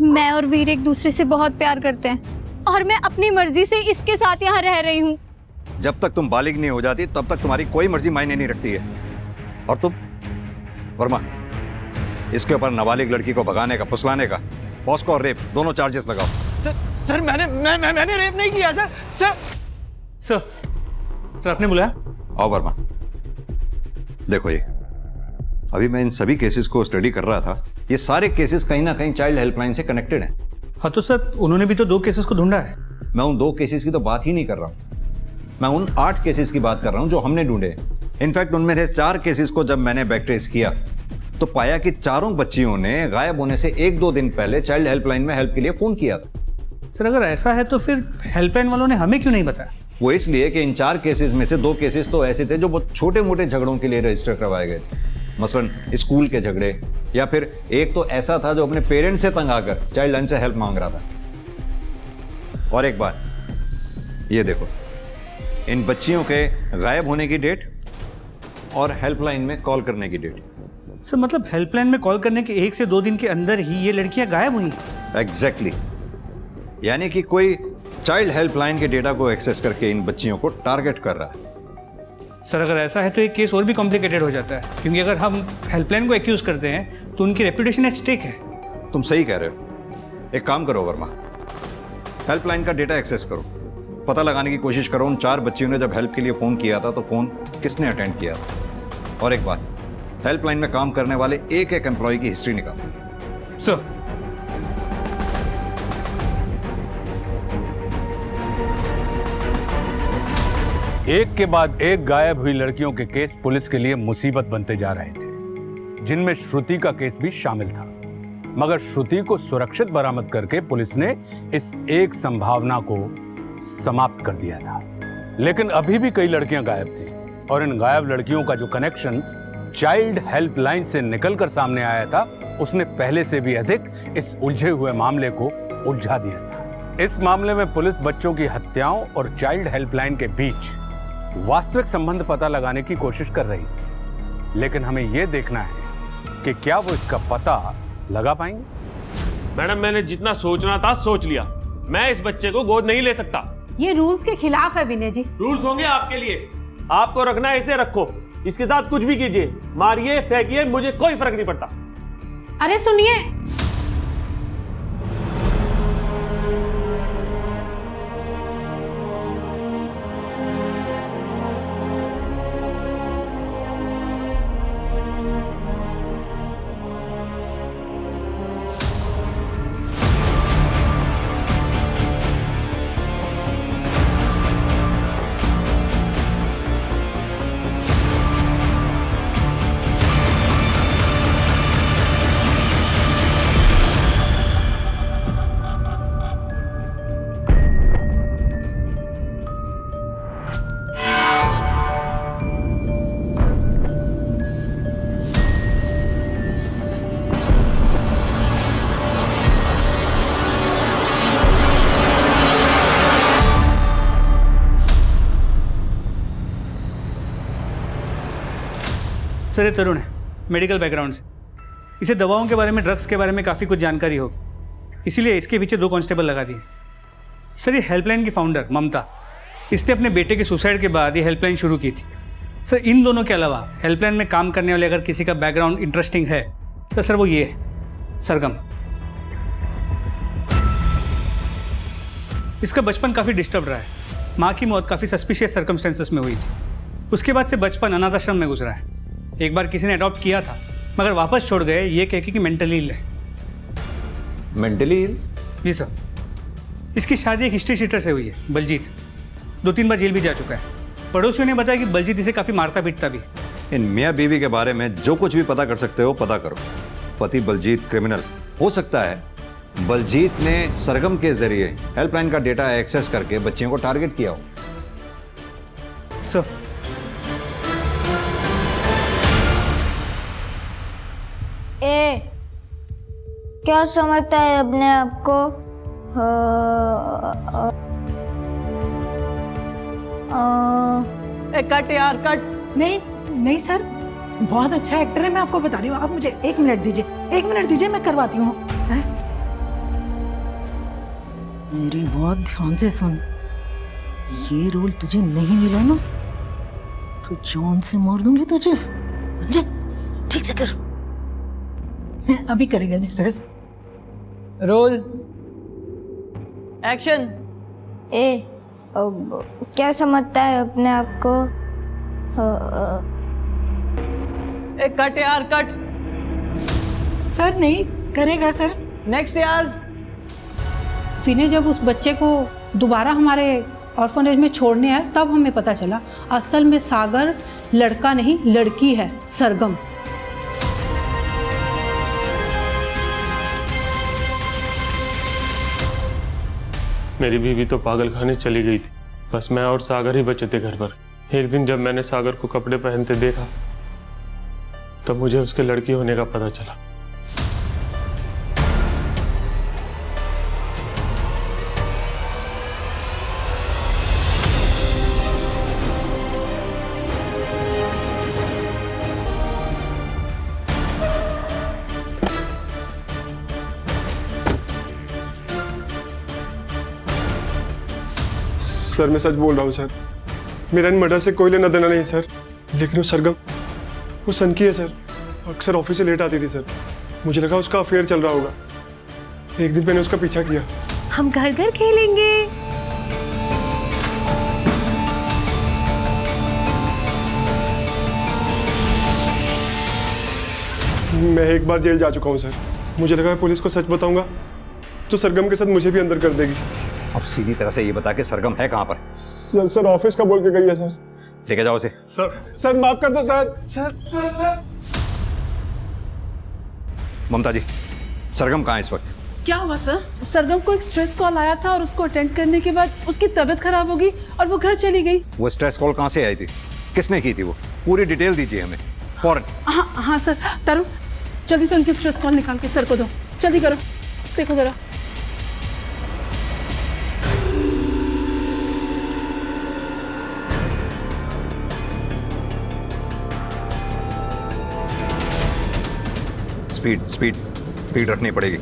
Speaker 15: मैं और वीर एक दूसरे से बहुत प्यार करते हैं और मैं अपनी मर्जी से इसके साथ यहाँ रह रही हूँ।
Speaker 22: जब तक तुम बालिग नहीं हो जाती तब तक तुम्हारी कोई मर्जी मायने नहीं रखती है। और तुम वर्मा, इसके ऊपर नाबालिग लड़की को भगाने का, फुसलाने का, पॉस्को और रेप दोनों चार्जेस लगाओ।
Speaker 8: सर मैंने रेप नहीं किया सर।
Speaker 18: सर आपने बुलाया?
Speaker 22: आओ वर्मा, देखो ये अभी मैं इन सभी केसेस को स्टडी कर रहा था। ये सारे केसेस कहीं ना कहीं चाइल्ड हेल्पलाइन से कनेक्टेड हैं।
Speaker 18: हाँ तो सर, उन्होंने भी तो 2 केसेस को ढूंढा है।
Speaker 22: मैं उन 2 केसेस की तो बात ही नहीं कर रहा हूँ, मैं उन 8 केसेस की बात कर रहा हूँ जो हमने ढूंढे। इनफैक्ट उनमें से 4 केसेस को जब मैंने बैक ट्रेस किया तो पाया कि चारों बच्चियों ने गायब होने से 1-2 दिन पहले चाइल्ड हेल्पलाइन में हेल्प के लिए फोन किया था।
Speaker 18: सर अगर ऐसा है तो फिर हेल्पलाइन वालों ने हमें क्यों नहीं बताया?
Speaker 22: वो इसलिए कि इन 4 केसेस में से 2 केसेस तो ऐसे थे जो बहुत छोटे मोटे झगड़ों के लिए रजिस्टर करवाए गए थे, मसलन स्कूल के झगड़े, या फिर एक तो ऐसा था जो अपने पेरेंट्स से तंग आकर चाइल्ड लाइन से हेल्प मांग रहा था। और एक बार ये देखो, इन बच्चियों के गायब होने की डेट और हेल्पलाइन में कॉल करने की डेट।
Speaker 18: सर मतलब हेल्पलाइन में कॉल करने के 1 से 2 दिन के अंदर ही ये लड़कियां गायब हुई?
Speaker 22: एग्जैक्टली। यानी कि कोई चाइल्ड हेल्पलाइन के डेटा को एक्सेस करके इन बच्चियों को टारगेट कर रहा है।
Speaker 18: सर अगर ऐसा है तो एक केस और भी कॉम्प्लिकेटेड हो जाता है, क्योंकि अगर हम हेल्पलाइन को एक्यूज करते हैं तो उनकी रेपुटेशन एट स्टेक है।
Speaker 22: तुम सही कह रहे हो। एक काम करो वर्मा, हेल्पलाइन का डेटा एक्सेस करो, पता लगाने की कोशिश करो उन 4 बच्चियों ने जब हेल्प के लिए फ़ोन किया था तो फ़ोन किसने अटेंड किया था। और एक बात, हेल्पलाइन में काम करने वाले एक एम्प्लॉय की हिस्ट्री निकालो।
Speaker 18: सर
Speaker 4: एक के बाद एक गायब हुई लड़कियों के केस पुलिस के लिए मुसीबत बनते जा रहे थे, जिनमें श्रुति का केस भी शामिल था। मगर श्रुति को सुरक्षित बरामद करके पुलिस ने इस एक संभावना को समाप्त कर दिया था। लेकिन अभी भी कई लड़कियां गायब थी और इन गायब लड़कियों का जो कनेक्शन चाइल्ड हेल्पलाइन से निकलकर सामने आया था, उसने पहले से भी अधिक इस उलझे हुए मामले को उलझा दिया था। इस मामले में पुलिस बच्चों की हत्याओं और चाइल्ड हेल्पलाइन के बीच वास्तविक संबंध पता लगाने की कोशिश कर रही थी, लेकिन हमें यह देखना है कि क्या वो इसका पता लगा पाएंगे।
Speaker 14: मैडम, मैंने जितना सोचना था सोच लिया। मैं इस बच्चे को गोद नहीं ले सकता।
Speaker 17: ये रूल्स के खिलाफ है विनय जी।
Speaker 14: रूल्स होंगे आपके लिए, आपको रखना है इसे रखो, इसके साथ कुछ भी कीजिए, मारिए फेंकिए, मुझे कोई फर्क नहीं पड़ता।
Speaker 17: अरे सुनिए,
Speaker 18: सर ये तरुण है, मेडिकल बैकग्राउंड से। इसे दवाओं के बारे में, ड्रग्स के बारे में काफ़ी कुछ जानकारी होगी, इसीलिए इसके पीछे 2 कांस्टेबल लगा दिए। सर ये हेल्पलाइन की फाउंडर ममता, इसने अपने बेटे के सुसाइड के बाद ये हेल्पलाइन शुरू की थी। सर इन दोनों के अलावा हेल्पलाइन में काम करने वाले अगर किसी का बैकग्राउंड इंटरेस्टिंग है तो सर वो ये है, सरगम। इसका बचपन काफ़ी डिस्टर्ब रहा है। माँ की मौत काफ़ी सस्पिशियस सर्कमस्टेंसेस में हुई थी। उसके बाद से बचपन अनाथ आश्रम में गुजरा है। एक बार किसी ने अडॉप्ट किया था मगर वापस छोड़ गए, ये कह के कि मेंटली इल है।
Speaker 22: Mentally ill?
Speaker 18: जी सर। इसकी शादी एक हिस्ट्री शीटर से हुई है, बलजीत। 2-3 बार जेल भी जा चुका है। पड़ोसियों ने बताया कि बलजीत इसे काफ़ी मारता पीटता भी है।
Speaker 22: इन मियाँ बीवी के बारे में जो कुछ भी पता कर सकते हो पता करो। पति बलजीत क्रिमिनल हो सकता है। बलजीत ने सरगम के जरिए हेल्पलाइन का डेटा एक्सेस करके बच्चियों को टारगेट किया हो।
Speaker 18: सर
Speaker 15: क्या समझता है अपने आप को?
Speaker 17: कट यार कट। नहीं नहीं सर, बहुत अच्छा एक्टर है, मैं आपको बता रही हूँ। आप मुझे 1 मिनट दीजिए, 1 मिनट दीजिए, मैं करवाती हूँ। मेरी बात ध्यान से सुन, ये रोल तुझे नहीं मिला ना तो जान से मार दूंगी तुझे, समझे? ठीक से कर। अभी करेगा जी सर।
Speaker 12: Roll action.
Speaker 15: क्या समझता है अपने आप को?
Speaker 12: कट यार कट।
Speaker 17: सर नहीं करेगा सर।
Speaker 12: नेक्स्ट यार।
Speaker 17: विनय जब उस बच्चे को दोबारा हमारे ऑर्फनेज में छोड़ने आया तब हमें पता चला असल में सागर लड़का नहीं लड़की है, सरगम।
Speaker 10: मेरी बीवी तो पागल खाने चली गई थी, बस मैं और सागर ही बचे थे घर पर। एक दिन जब मैंने सागर को कपड़े पहनते देखा तब मुझे उसके लड़की होने का पता चला।
Speaker 16: सर मैं सच बोल रहा हूँ सर, मेरा इन मर्डर से कोई लेना देना नहीं सर। लेकिन वो सरगम, वो सनकी है सर, अक्सर ऑफिस से लेट आती थी सर। मुझे लगा उसका अफेयर चल रहा होगा। एक दिन मैंने उसका पीछा किया।
Speaker 9: हम घर घर खेलेंगे।
Speaker 16: मैं एक बार जेल जा चुका हूँ सर। मुझे लगा पुलिस को सच बताऊंगा तो सरगम के साथ मुझे भी अंदर कर देगी।
Speaker 22: अब सीधी तरह से ये बता के सरगम है कहाँ पर?
Speaker 16: सर ऑफिस का बोल के गई है सर।
Speaker 22: लेके जाओ उसे।
Speaker 16: सर माफ कर दो सर। सर
Speaker 22: ममता जी, सरगम कहाँ है इस वक्त?
Speaker 2: क्या हुआ सर? सरगम को एक स्ट्रेस कॉल आया था और उसको अटेंड करने के बाद उसकी तबीयत खराब हो गई और वो घर चली गई।
Speaker 22: वो स्ट्रेस कॉल कहाँ से आई थी? किसने की थी? वो पूरी डिटेल दीजिए हमें फौरन।
Speaker 2: हाँ सर। तरुण जल्दी से उनकी स्ट्रेस कॉल निकाल के सर को दो, जल्दी करो। देखो जरा।
Speaker 22: स्पीड रखनी पड़ेगी।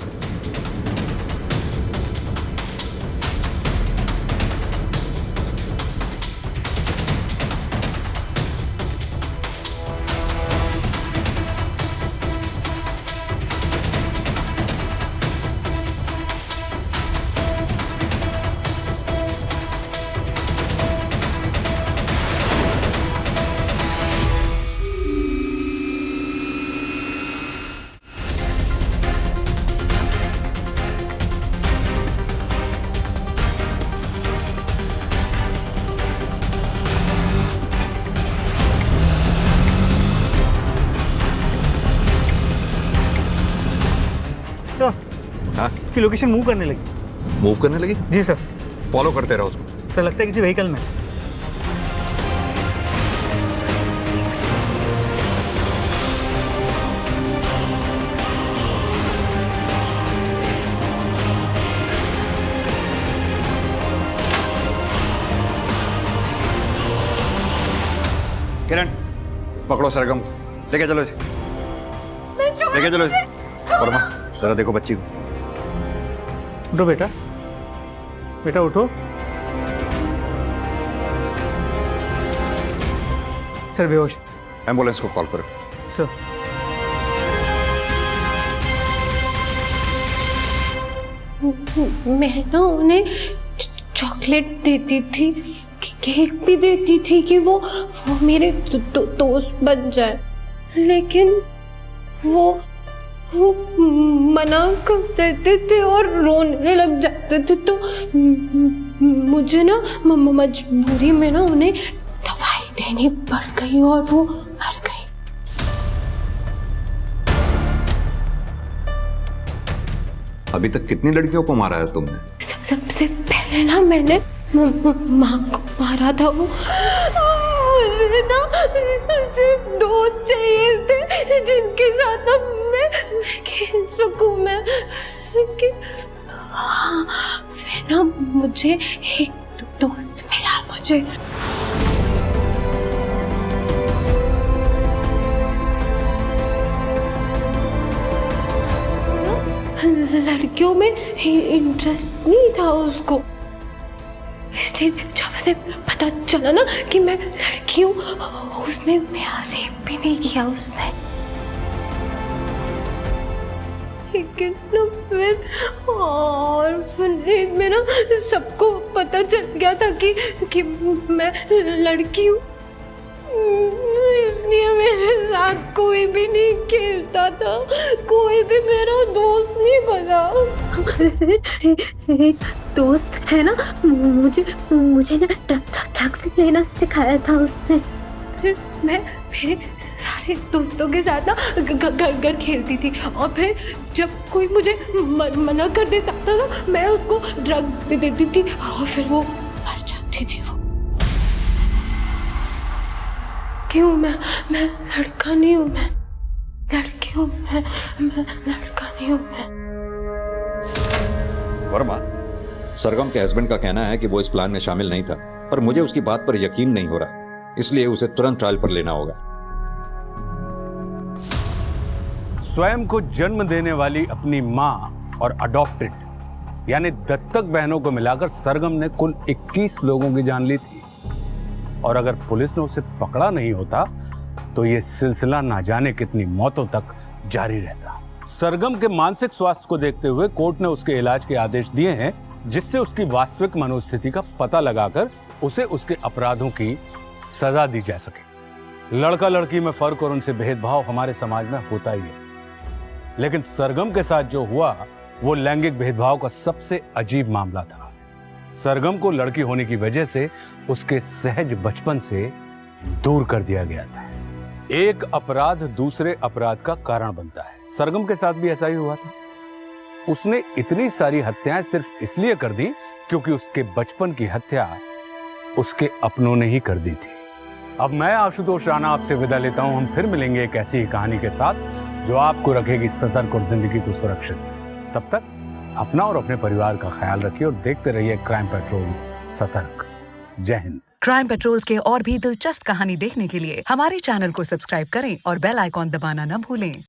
Speaker 22: हाँ?
Speaker 18: उसकी लोकेशन मूव करने लगी।
Speaker 22: मूव करने लगी?
Speaker 18: जी सर।
Speaker 22: फॉलो करते रहो उसको।
Speaker 18: सर लगता है किसी व्हीकल में।
Speaker 22: किरण पकड़ो सरगम, लेके चलो इसे, लेके चलो इसे। वर्मा जरा देखो बच्ची को।
Speaker 18: उठो बेटा, बेटा उठो। सर बेहोश।
Speaker 22: एम्बुलेंस को कॉल करो।
Speaker 18: सर
Speaker 1: मैं ना उन्हें चॉकलेट देती थी, केक भी देती थी कि वो मेरे दोस्त बन जाए, लेकिन वो मना कर देते थे और रोने लग जाते थे। तो मुझे ना मजबूरी में ना उन्हें दवाई देनी पड़ गई और वो मर गई।
Speaker 22: अभी तक कितनी लड़कियों को मारा है तुमने?
Speaker 1: सबसे पहले ना मैंने माँ को मारा था। वो मुझे ना सिर्फ दोस्त चाहिए थे जिनके साथ ना मैं खेल सकूं मैं, लेकिन हाँ, फिर ना मुझे एक दोस्त मिला। मुझे लड़कियों में इंटरेस्ट नहीं था उसको, इसलिए जब से पता चला ना कि मैं लड़की हूँ, उसने मेरा रेप भी नहीं किया उसने। लेकिन ना फिर ऑर्फनेज में ना सबको पता चल गया था कि मैं लड़की हूँ, इसलिए मेरे साथ कोई भी नहीं खेलता था, कोई भी मेरा दोस्त नहीं बना। एक दोस्त है ना, मुझे ना ड्रग्स लेना सिखाया था उसने। फिर मैं मेरे सारे दोस्तों के साथ ना घर खेलती थी, और फिर जब कोई मुझे मना कर देता था ना, मैं उसको ड्रग्स दे देती थी और फिर वो मर जाती थी। वो क्यों? मैं लड़का नहीं हूँ, मैं लड़की हूँ, मैं लड़का नहीं हूँ। मैं
Speaker 22: वर्मा, सरगम के हस्बैंड का कहना है कि वो इस प्लान में शामिल नहीं था, पर मुझे उसकी बात पर यकीन नहीं हो रहा, इसलिए उसे तुरंत ट्रायल पर लेना होगा।
Speaker 4: स्वयं को जन्म देने वाली अपनी मां और अडॉप्टेड यानी दत्तक बहनों को मिलाकर सरगम ने कुल 21 लोगों की जान ली थी, और अगर पुलिस ने उसे पकड़ा नहीं होता तो ये सिलसिला ना जाने कितनी मौतों तक जारी रहता। सरगम के मानसिक स्वास्थ्य को देखते हुए कोर्ट ने उसके इलाज के आदेश दिए हैं, जिससे उसकी वास्तविक मनोस्थिति का पता लगाकर उसे उसके अपराधों की सजा दी जा सके। लड़का लड़की में फर्क और उनसे भेदभाव हमारे समाज में होता ही है, लेकिन सरगम के साथ जो हुआ वो लैंगिक भेदभाव का सबसे अजीब मामला था। सरगम को लड़की होने की वजह से उसके सहज बचपन से दूर कर दिया गया था। एक अपराध दूसरे अपराध का कारण बनता है। सरगम के साथ भी ऐसा ही हुआ था। उसने इतनी सारी हत्याएं सिर्फ इसलिए कर दी क्योंकि उसके बचपन की हत्या उसके अपनों ने ही कर दी थी। अब मैं आशुतोष राणा आपसे विदा लेता हूं। हम फिर मिलेंगे एक ऐसी ही कहानी के साथ जो आपको रखेगी सतर्क और जिंदगी को सुरक्षित। तब तक अपना और अपने परिवार का ख्याल रखिए और देखते रहिए क्राइम पेट्रोल सतर्क। जय हिंद।
Speaker 5: क्राइम पेट्रोल के और भी दिलचस्प कहानी देखने के लिए हमारे चैनल को सब्सक्राइब करें और बेल आइकॉन दबाना न भूलें।